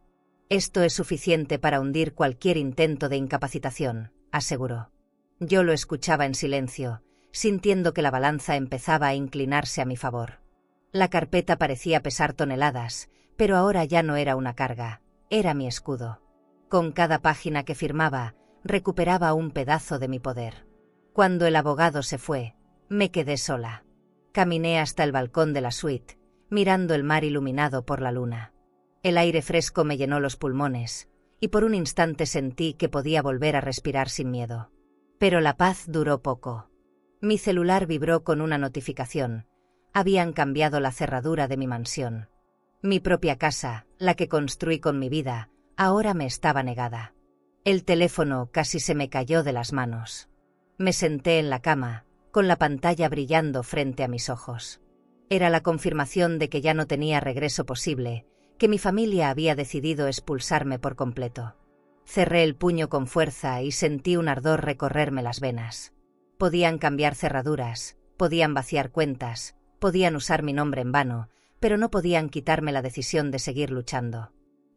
Esto es suficiente para hundir cualquier intento de incapacitación, aseguró. Yo lo escuchaba en silencio, sintiendo que la balanza empezaba a inclinarse a mi favor. La carpeta parecía pesar toneladas, pero ahora ya no era una carga, era mi escudo. Con cada página que firmaba, recuperaba un pedazo de mi poder. Cuando el abogado se fue, me quedé sola. Caminé hasta el balcón de la suite, mirando el mar iluminado por la luna. El aire fresco me llenó los pulmones, y por un instante sentí que podía volver a respirar sin miedo. Pero la paz duró poco. Mi celular vibró con una notificación. Habían cambiado la cerradura de mi mansión. Mi propia casa, la que construí con mi vida, ahora me estaba negada. El teléfono casi se me cayó de las manos. Me senté en la cama, con la pantalla brillando frente a mis ojos. Era la confirmación de que ya no tenía regreso posible, que mi familia había decidido expulsarme por completo. Cerré el puño con fuerza y sentí un ardor recorrerme las venas. Podían cambiar cerraduras, podían vaciar cuentas, podían usar mi nombre en vano, pero no podían quitarme la decisión de seguir luchando.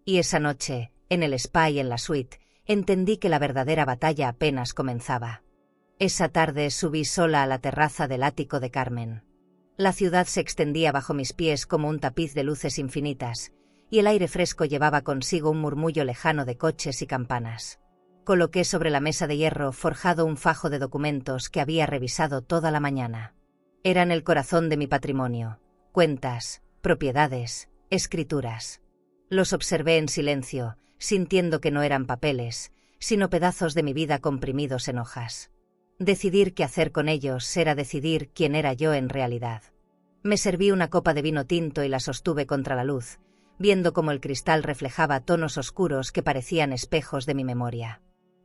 Y esa noche, en el spa y en la suite, entendí que la verdadera batalla apenas comenzaba. Esa tarde subí sola a la terraza del ático de Carmen. La ciudad se extendía bajo mis pies como un tapiz de luces infinitas, y el aire fresco llevaba consigo un murmullo lejano de coches y campanas. Coloqué sobre la mesa de hierro forjado un fajo de documentos que había revisado toda la mañana. Eran el corazón de mi patrimonio, cuentas, propiedades, escrituras. Los observé en silencio, sintiendo que no eran papeles, sino pedazos de mi vida comprimidos en hojas. Decidir qué hacer con ellos era decidir quién era yo en realidad. Me serví una copa de vino tinto y la sostuve contra la luz, viendo cómo el cristal reflejaba tonos oscuros que parecían espejos de mi memoria.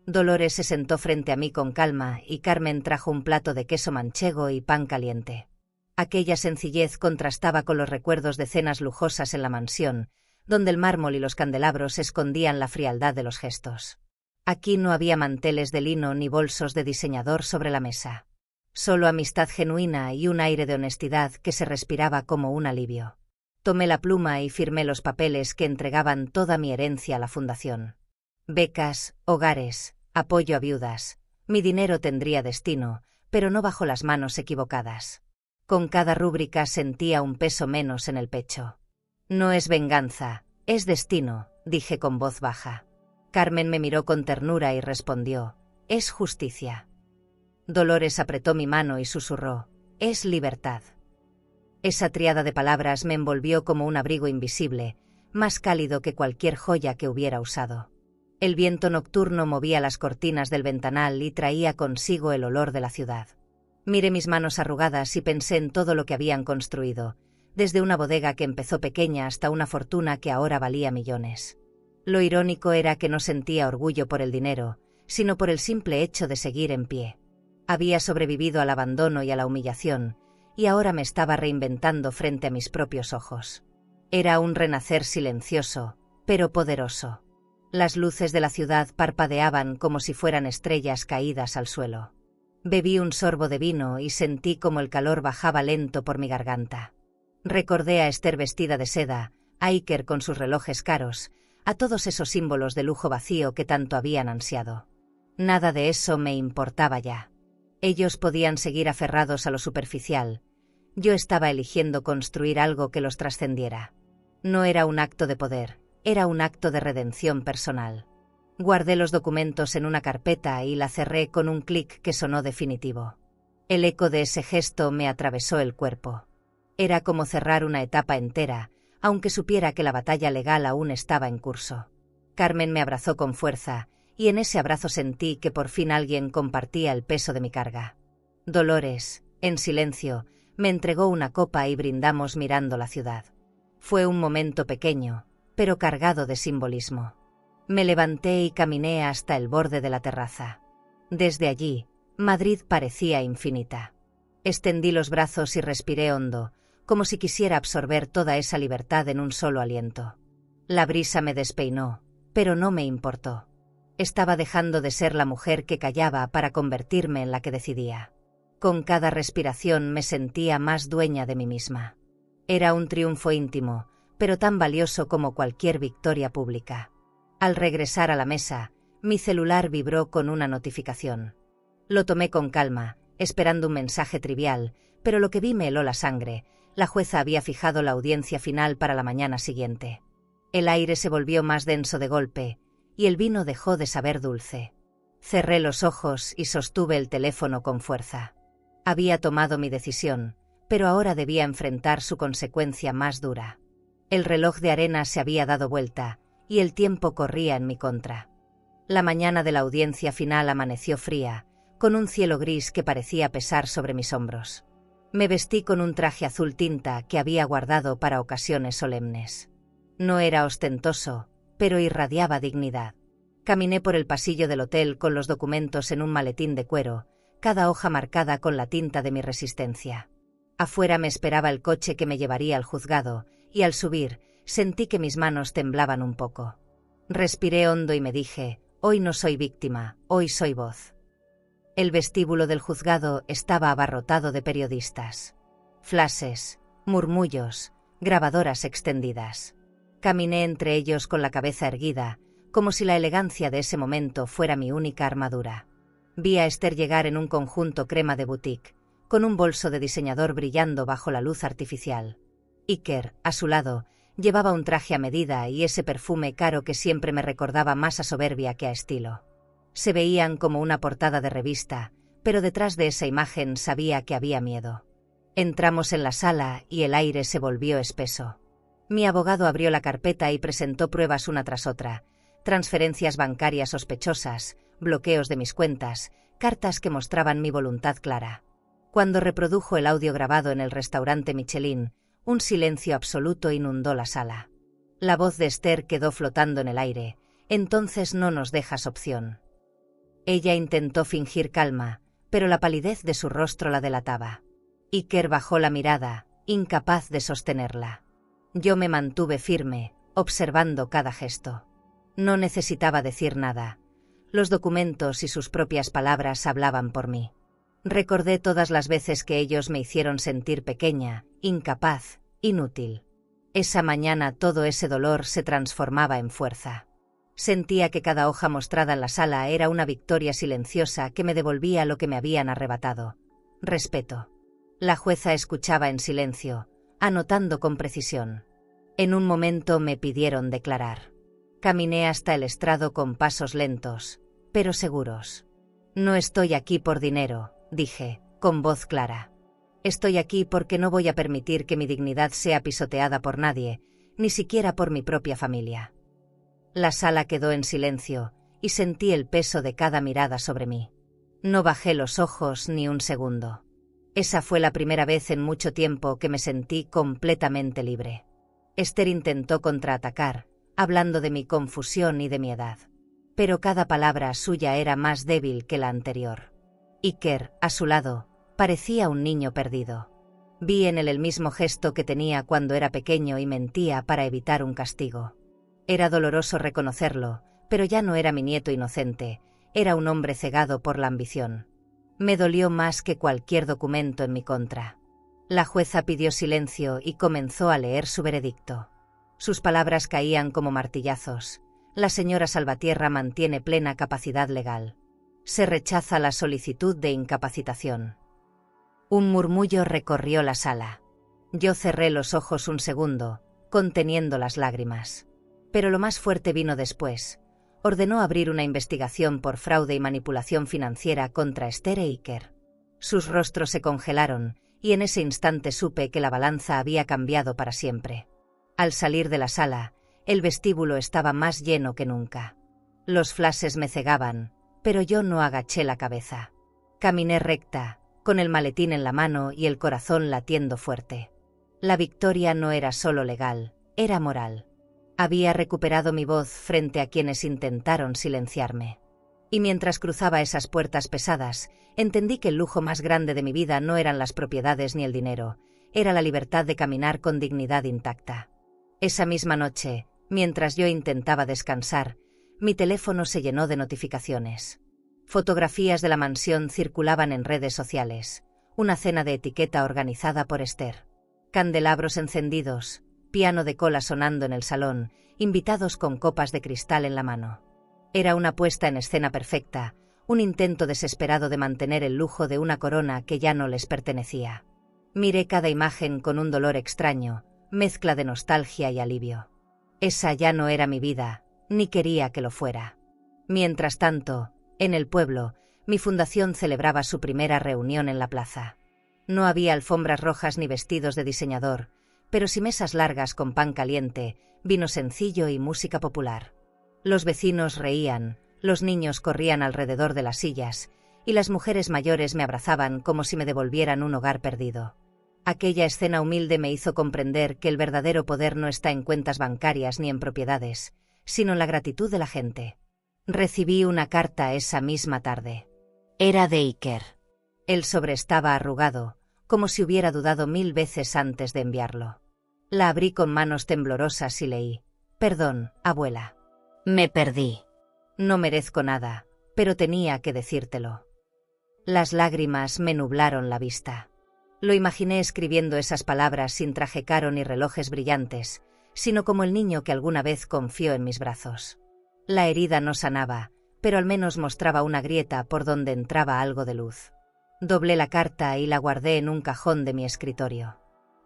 Dolores se sentó frente a mí con calma y Carmen trajo un plato de queso manchego y pan caliente. Aquella sencillez contrastaba con los recuerdos de cenas lujosas en la mansión, donde el mármol y los candelabros escondían la frialdad de los gestos. Aquí no había manteles de lino ni bolsos de diseñador sobre la mesa. Solo amistad genuina y un aire de honestidad que se respiraba como un alivio. Tomé la pluma y firmé los papeles que entregaban toda mi herencia a la fundación. Becas, hogares, apoyo a viudas. Mi dinero tendría destino, pero no bajo las manos equivocadas. Con cada rúbrica sentía un peso menos en el pecho. No es venganza, es destino, dije con voz baja. Carmen me miró con ternura y respondió, es justicia. Dolores apretó mi mano y susurró, es libertad. Esa tríada de palabras me envolvió como un abrigo invisible, más cálido que cualquier joya que hubiera usado. El viento nocturno movía las cortinas del ventanal y traía consigo el olor de la ciudad. Miré mis manos arrugadas y pensé en todo lo que habían construido, desde una bodega que empezó pequeña hasta una fortuna que ahora valía millones. Lo irónico era que no sentía orgullo por el dinero, sino por el simple hecho de seguir en pie. Había sobrevivido al abandono y a la humillación, y ahora me estaba reinventando frente a mis propios ojos. Era un renacer silencioso, pero poderoso. Las luces de la ciudad parpadeaban como si fueran estrellas caídas al suelo. Bebí un sorbo de vino y sentí como el calor bajaba lento por mi garganta. Recordé a Esther vestida de seda, a Iker con sus relojes caros, a todos esos símbolos de lujo vacío que tanto habían ansiado. Nada de eso me importaba ya. Ellos podían seguir aferrados a lo superficial. Yo estaba eligiendo construir algo que los trascendiera. No era un acto de poder, era un acto de redención personal. Guardé los documentos en una carpeta y la cerré con un clic que sonó definitivo. El eco de ese gesto me atravesó el cuerpo. Era como cerrar una etapa entera, aunque supiera que la batalla legal aún estaba en curso. Carmen me abrazó con fuerza, y en ese abrazo sentí que por fin alguien compartía el peso de mi carga. Dolores, en silencio, me entregó una copa y brindamos mirando la ciudad. Fue un momento pequeño, pero cargado de simbolismo. Me levanté y caminé hasta el borde de la terraza. Desde allí, Madrid parecía infinita. Extendí los brazos y respiré hondo, como si quisiera absorber toda esa libertad en un solo aliento. La brisa me despeinó, pero no me importó. Estaba dejando de ser la mujer que callaba para convertirme en la que decidía. Con cada respiración me sentía más dueña de mí misma. Era un triunfo íntimo, pero tan valioso como cualquier victoria pública. Al regresar a la mesa, mi celular vibró con una notificación. Lo tomé con calma, esperando un mensaje trivial, pero lo que vi me heló la sangre. La jueza había fijado la audiencia final para la mañana siguiente. El aire se volvió más denso de golpe, y el vino dejó de saber dulce. Cerré los ojos y sostuve el teléfono con fuerza. Había tomado mi decisión, pero ahora debía enfrentar su consecuencia más dura. El reloj de arena se había dado vuelta, y el tiempo corría en mi contra. La mañana de la audiencia final amaneció fría, con un cielo gris que parecía pesar sobre mis hombros. Me vestí con un traje azul tinta que había guardado para ocasiones solemnes. No era ostentoso, pero irradiaba dignidad. Caminé por el pasillo del hotel con los documentos en un maletín de cuero, cada hoja marcada con la tinta de mi resistencia. Afuera me esperaba el coche que me llevaría al juzgado, y al subir, sentí que mis manos temblaban un poco. Respiré hondo y me dije, hoy no soy víctima, hoy soy voz. El vestíbulo del juzgado estaba abarrotado de periodistas. Flashes, murmullos, grabadoras extendidas. Caminé entre ellos con la cabeza erguida, como si la elegancia de ese momento fuera mi única armadura. Vi a Esther llegar en un conjunto crema de boutique, con un bolso de diseñador brillando bajo la luz artificial. Iker, a su lado, llevaba un traje a medida y ese perfume caro que siempre me recordaba más a soberbia que a estilo. Se veían como una portada de revista, pero detrás de esa imagen sabía que había miedo. Entramos en la sala y el aire se volvió espeso. Mi abogado abrió la carpeta y presentó pruebas una tras otra, transferencias bancarias sospechosas, bloqueos de mis cuentas, cartas que mostraban mi voluntad clara. Cuando reprodujo el audio grabado en el restaurante Michelin, un silencio absoluto inundó la sala. La voz de Esther quedó flotando en el aire. Entonces no nos dejas opción. Ella intentó fingir calma, pero la palidez de su rostro la delataba. Iker bajó la mirada, incapaz de sostenerla. Yo me mantuve firme, observando cada gesto. No necesitaba decir nada. Los documentos y sus propias palabras hablaban por mí. Recordé todas las veces que ellos me hicieron sentir pequeña, incapaz, inútil. Esa mañana todo ese dolor se transformaba en fuerza. Sentía que cada hoja mostrada en la sala era una victoria silenciosa que me devolvía lo que me habían arrebatado. Respeto. La jueza escuchaba en silencio, anotando con precisión. En un momento me pidieron declarar. Caminé hasta el estrado con pasos lentos, pero seguros. No estoy aquí por dinero, dije, con voz clara. Estoy aquí porque no voy a permitir que mi dignidad sea pisoteada por nadie, ni siquiera por mi propia familia. La sala quedó en silencio, y sentí el peso de cada mirada sobre mí. No bajé los ojos ni un segundo. Esa fue la primera vez en mucho tiempo que me sentí completamente libre. Esther intentó contraatacar, hablando de mi confusión y de mi edad. Pero cada palabra suya era más débil que la anterior. Iker, a su lado, parecía un niño perdido. Vi en él el mismo gesto que tenía cuando era pequeño y mentía para evitar un castigo. Era doloroso reconocerlo, pero ya no era mi nieto inocente, era un hombre cegado por la ambición. Me dolió más que cualquier documento en mi contra. La jueza pidió silencio y comenzó a leer su veredicto. Sus palabras caían como martillazos. La señora Salvatierra mantiene plena capacidad legal. Se rechaza la solicitud de incapacitación. Un murmullo recorrió la sala. Yo cerré los ojos un segundo, conteniendo las lágrimas. Pero lo más fuerte vino después. Ordenó abrir una investigación por fraude y manipulación financiera contra Esther e Iker. Sus rostros se congelaron, y en ese instante supe que la balanza había cambiado para siempre. Al salir de la sala, el vestíbulo estaba más lleno que nunca. Los flashes me cegaban, pero yo no agaché la cabeza. Caminé recta, con el maletín en la mano y el corazón latiendo fuerte. La victoria no era solo legal, era moral. Había recuperado mi voz frente a quienes intentaron silenciarme. Y mientras cruzaba esas puertas pesadas, entendí que el lujo más grande de mi vida no eran las propiedades ni el dinero, era la libertad de caminar con dignidad intacta. Esa misma noche, mientras yo intentaba descansar, mi teléfono se llenó de notificaciones. Fotografías de la mansión circulaban en redes sociales, una cena de etiqueta organizada por Esther. Candelabros encendidos, piano de cola sonando en el salón, invitados con copas de cristal en la mano. Era una puesta en escena perfecta, un intento desesperado de mantener el lujo de una corona que ya no les pertenecía. Miré cada imagen con un dolor extraño, mezcla de nostalgia y alivio. Esa ya no era mi vida, ni quería que lo fuera. Mientras tanto, en el pueblo, mi fundación celebraba su primera reunión en la plaza. No había alfombras rojas ni vestidos de diseñador, pero sí mesas largas con pan caliente, vino sencillo y música popular. Los vecinos reían, los niños corrían alrededor de las sillas, y las mujeres mayores me abrazaban como si me devolvieran un hogar perdido. Aquella escena humilde me hizo comprender que el verdadero poder no está en cuentas bancarias ni en propiedades, sino en la gratitud de la gente. Recibí una carta esa misma tarde. Era de Iker. El sobre estaba arrugado, como si hubiera dudado 1000 veces antes de enviarlo. La abrí con manos temblorosas y leí: «Perdón, abuela. Me perdí. No merezco nada, pero tenía que decírtelo». Las lágrimas me nublaron la vista. Lo imaginé escribiendo esas palabras sin traje caro ni relojes brillantes, sino como el niño que alguna vez confió en mis brazos. La herida no sanaba, pero al menos mostraba una grieta por donde entraba algo de luz. Doblé la carta y la guardé en un cajón de mi escritorio.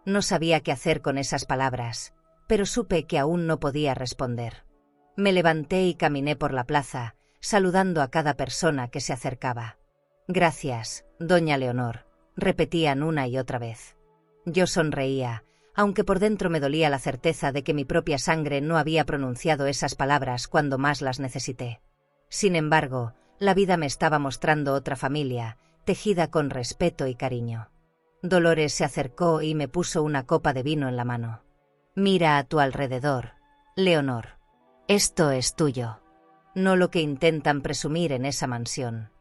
No sabía qué hacer con esas palabras, pero supe que aún no podía responder. Me levanté y caminé por la plaza, saludando a cada persona que se acercaba. «Gracias, doña Leonor», repetían una y otra vez. Yo sonreía, aunque por dentro me dolía la certeza de que mi propia sangre no había pronunciado esas palabras cuando más las necesité. Sin embargo, la vida me estaba mostrando otra familia, tejida con respeto y cariño. Dolores se acercó y me puso una copa de vino en la mano. «Mira a tu alrededor, Leonor. Esto es tuyo. No lo que intentan presumir en esa mansión».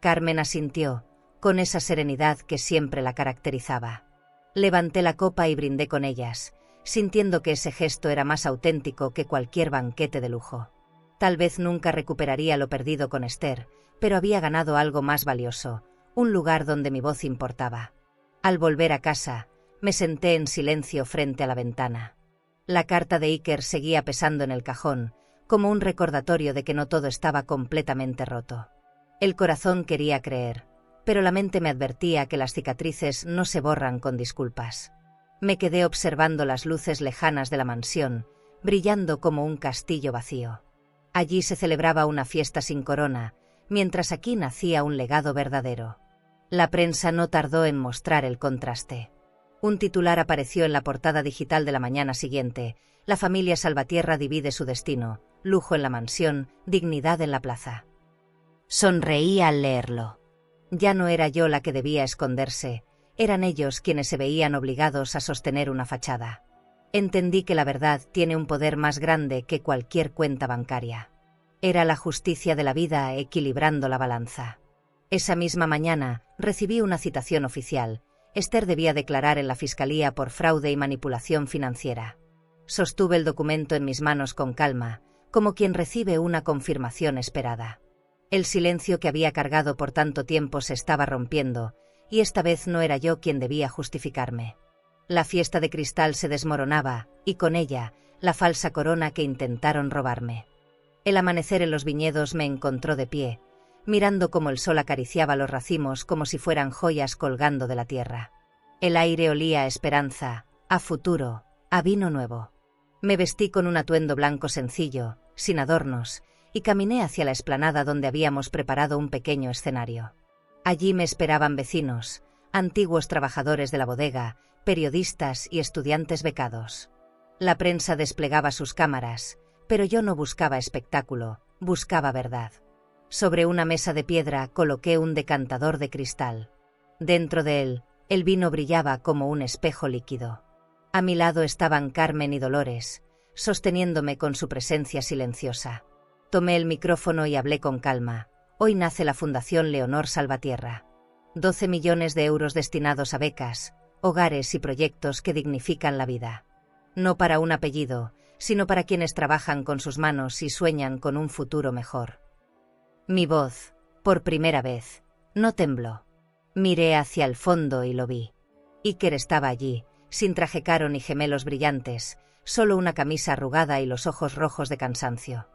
Carmen asintió, con esa serenidad que siempre la caracterizaba. Levanté la copa y brindé con ellas, sintiendo que ese gesto era más auténtico que cualquier banquete de lujo. Tal vez nunca recuperaría lo perdido con Esther, pero había ganado algo más valioso, un lugar donde mi voz importaba. Al volver a casa, me senté en silencio frente a la ventana. La carta de Iker seguía pesando en el cajón, como un recordatorio de que no todo estaba completamente roto. El corazón quería creer, pero la mente me advertía que las cicatrices no se borran con disculpas. Me quedé observando las luces lejanas de la mansión, brillando como un castillo vacío. Allí se celebraba una fiesta sin corona, mientras aquí nacía un legado verdadero. La prensa no tardó en mostrar el contraste. Un titular apareció en la portada digital de la mañana siguiente: «La familia Salvatierra divide su destino, lujo en la mansión, dignidad en la plaza». Sonreí al leerlo. Ya no era yo la que debía esconderse, eran ellos quienes se veían obligados a sostener una fachada. Entendí que la verdad tiene un poder más grande que cualquier cuenta bancaria. Era la justicia de la vida equilibrando la balanza. Esa misma mañana recibí una citación oficial. Esther debía declarar en la fiscalía por fraude y manipulación financiera. Sostuve el documento en mis manos con calma, como quien recibe una confirmación esperada. El silencio que había cargado por tanto tiempo se estaba rompiendo, y esta vez no era yo quien debía justificarme. La fiesta de cristal se desmoronaba, y con ella, la falsa corona que intentaron robarme. El amanecer en los viñedos me encontró de pie, mirando cómo el sol acariciaba los racimos como si fueran joyas colgando de la tierra. El aire olía a esperanza, a futuro, a vino nuevo. Me vestí con un atuendo blanco sencillo, sin adornos, y caminé hacia la explanada donde habíamos preparado un pequeño escenario. Allí me esperaban vecinos, antiguos trabajadores de la bodega, periodistas y estudiantes becados. La prensa desplegaba sus cámaras, pero yo no buscaba espectáculo, buscaba verdad. Sobre una mesa de piedra coloqué un decantador de cristal. Dentro de él, el vino brillaba como un espejo líquido. A mi lado estaban Carmen y Dolores, sosteniéndome con su presencia silenciosa. Tomé el micrófono y hablé con calma. Hoy nace la Fundación Leonor Salvatierra. 12 millones de euros destinados a becas, hogares y proyectos que dignifican la vida. No para un apellido, sino para quienes trabajan con sus manos y sueñan con un futuro mejor. Mi voz, por primera vez, no tembló. Miré hacia el fondo y lo vi. Iker estaba allí, sin traje caro ni gemelos brillantes, solo una camisa arrugada y los ojos rojos de cansancio.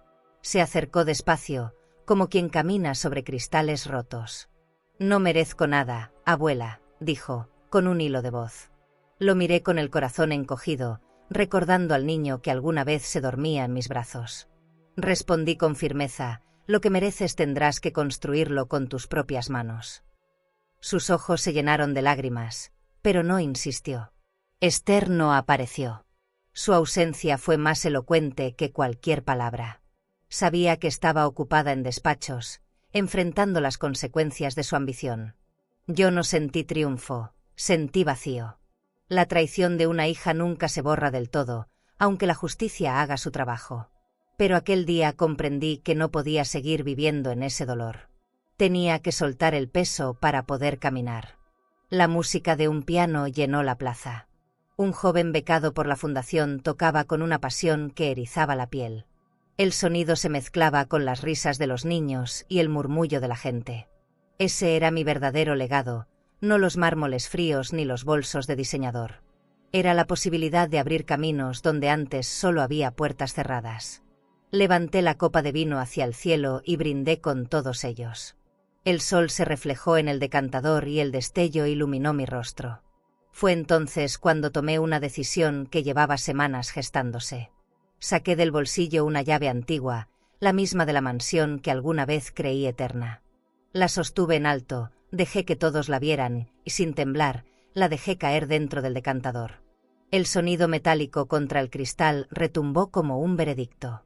Se acercó despacio, como quien camina sobre cristales rotos. «No merezco nada, abuela», dijo, con un hilo de voz. Lo miré con el corazón encogido, recordando al niño que alguna vez se dormía en mis brazos. Respondí con firmeza: «Lo que mereces tendrás que construirlo con tus propias manos». Sus ojos se llenaron de lágrimas, pero no insistió. Esther no apareció. Su ausencia fue más elocuente que cualquier palabra. Sabía que estaba ocupada en despachos, enfrentando las consecuencias de su ambición. Yo no sentí triunfo, sentí vacío. La traición de una hija nunca se borra del todo, aunque la justicia haga su trabajo. Pero aquel día comprendí que no podía seguir viviendo en ese dolor. Tenía que soltar el peso para poder caminar. La música de un piano llenó la plaza. Un joven becado por la fundación tocaba con una pasión que erizaba la piel. El sonido se mezclaba con las risas de los niños y el murmullo de la gente. Ese era mi verdadero legado, no los mármoles fríos ni los bolsos de diseñador. Era la posibilidad de abrir caminos donde antes solo había puertas cerradas. Levanté la copa de vino hacia el cielo y brindé con todos ellos. El sol se reflejó en el decantador y el destello iluminó mi rostro. Fue entonces cuando tomé una decisión que llevaba semanas gestándose. Saqué del bolsillo una llave antigua, la misma de la mansión que alguna vez creí eterna. La sostuve en alto, dejé que todos la vieran, y sin temblar, la dejé caer dentro del decantador. El sonido metálico contra el cristal retumbó como un veredicto.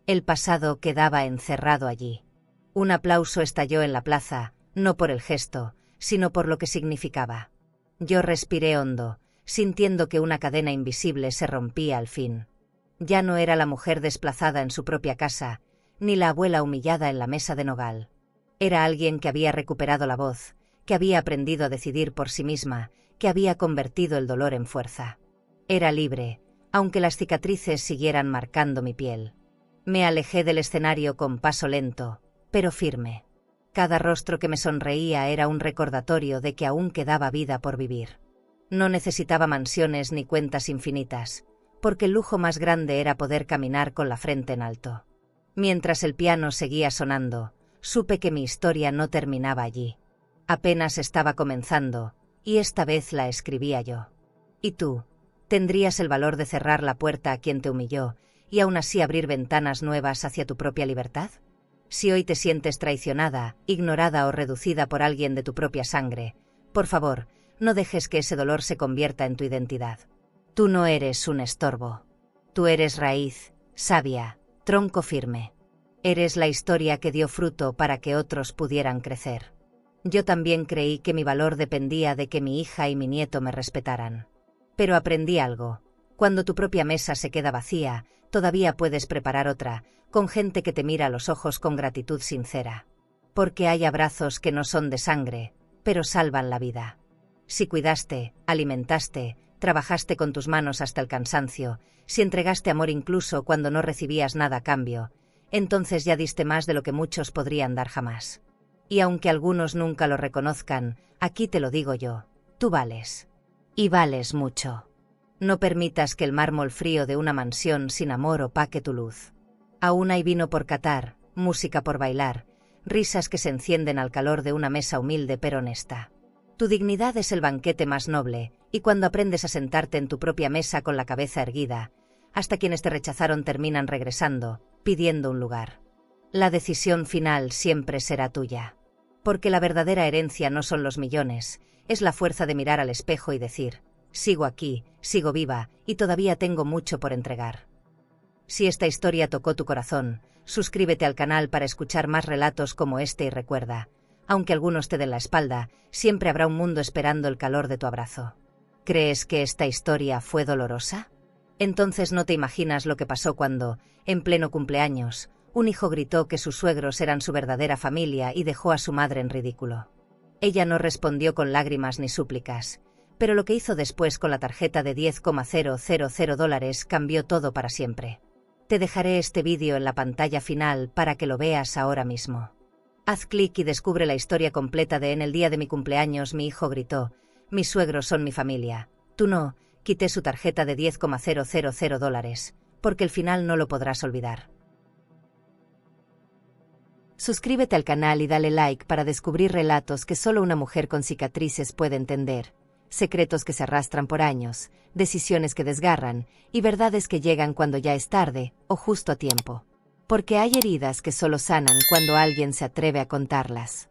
El pasado quedaba encerrado allí. Un aplauso estalló en la plaza, no por el gesto, sino por lo que significaba. Yo respiré hondo, sintiendo que una cadena invisible se rompía al fin. Ya no era la mujer desplazada en su propia casa, ni la abuela humillada en la mesa de nogal. Era alguien que había recuperado la voz, que había aprendido a decidir por sí misma, que había convertido el dolor en fuerza. Era libre, aunque las cicatrices siguieran marcando mi piel. Me alejé del escenario con paso lento, pero firme. Cada rostro que me sonreía era un recordatorio de que aún quedaba vida por vivir. No necesitaba mansiones ni cuentas infinitas, porque el lujo más grande era poder caminar con la frente en alto. Mientras el piano seguía sonando, supe que mi historia no terminaba allí. Apenas estaba comenzando, y esta vez la escribía yo. ¿Y tú? ¿Tendrías el valor de cerrar la puerta a quien te humilló y aún así abrir ventanas nuevas hacia tu propia libertad? Si hoy te sientes traicionada, ignorada o reducida por alguien de tu propia sangre, por favor, no dejes que ese dolor se convierta en tu identidad. Tú no eres un estorbo. Tú eres raíz, savia, tronco firme. Eres la historia que dio fruto para que otros pudieran crecer. Yo también creí que mi valor dependía de que mi hija y mi nieto me respetaran. Pero aprendí algo. Cuando tu propia mesa se queda vacía, todavía puedes preparar otra, con gente que te mira a los ojos con gratitud sincera. Porque hay abrazos que no son de sangre, pero salvan la vida. Si cuidaste, alimentaste, trabajaste con tus manos hasta el cansancio, si entregaste amor incluso cuando no recibías nada a cambio, entonces ya diste más de lo que muchos podrían dar jamás. Y aunque algunos nunca lo reconozcan, aquí te lo digo yo, tú vales. Y vales mucho. No permitas que el mármol frío de una mansión sin amor opaque tu luz. Aún hay vino por catar, música por bailar, risas que se encienden al calor de una mesa humilde pero honesta. Tu dignidad es el banquete más noble, y cuando aprendes a sentarte en tu propia mesa con la cabeza erguida, hasta quienes te rechazaron terminan regresando, pidiendo un lugar. La decisión final siempre será tuya. Porque la verdadera herencia no son los millones, es la fuerza de mirar al espejo y decir, sigo aquí, sigo viva, y todavía tengo mucho por entregar. Si esta historia tocó tu corazón, suscríbete al canal para escuchar más relatos como este y recuerda, aunque algunos te den la espalda, siempre habrá un mundo esperando el calor de tu abrazo. ¿Crees que esta historia fue dolorosa? Entonces no te imaginas lo que pasó cuando, en pleno cumpleaños, un hijo gritó que sus suegros eran su verdadera familia y dejó a su madre en ridículo. Ella no respondió con lágrimas ni súplicas, pero lo que hizo después con la tarjeta de $10,000 cambió todo para siempre. Te dejaré este vídeo en la pantalla final para que lo veas ahora mismo. Haz clic y descubre la historia completa de En el día de mi cumpleaños mi hijo gritó, mis suegros son mi familia, tú no, quité su tarjeta de $10,000, porque el final no lo podrás olvidar. Suscríbete al canal y dale like para descubrir relatos que solo una mujer con cicatrices puede entender, secretos que se arrastran por años, decisiones que desgarran y verdades que llegan cuando ya es tarde o justo a tiempo. Porque hay heridas que solo sanan cuando alguien se atreve a contarlas.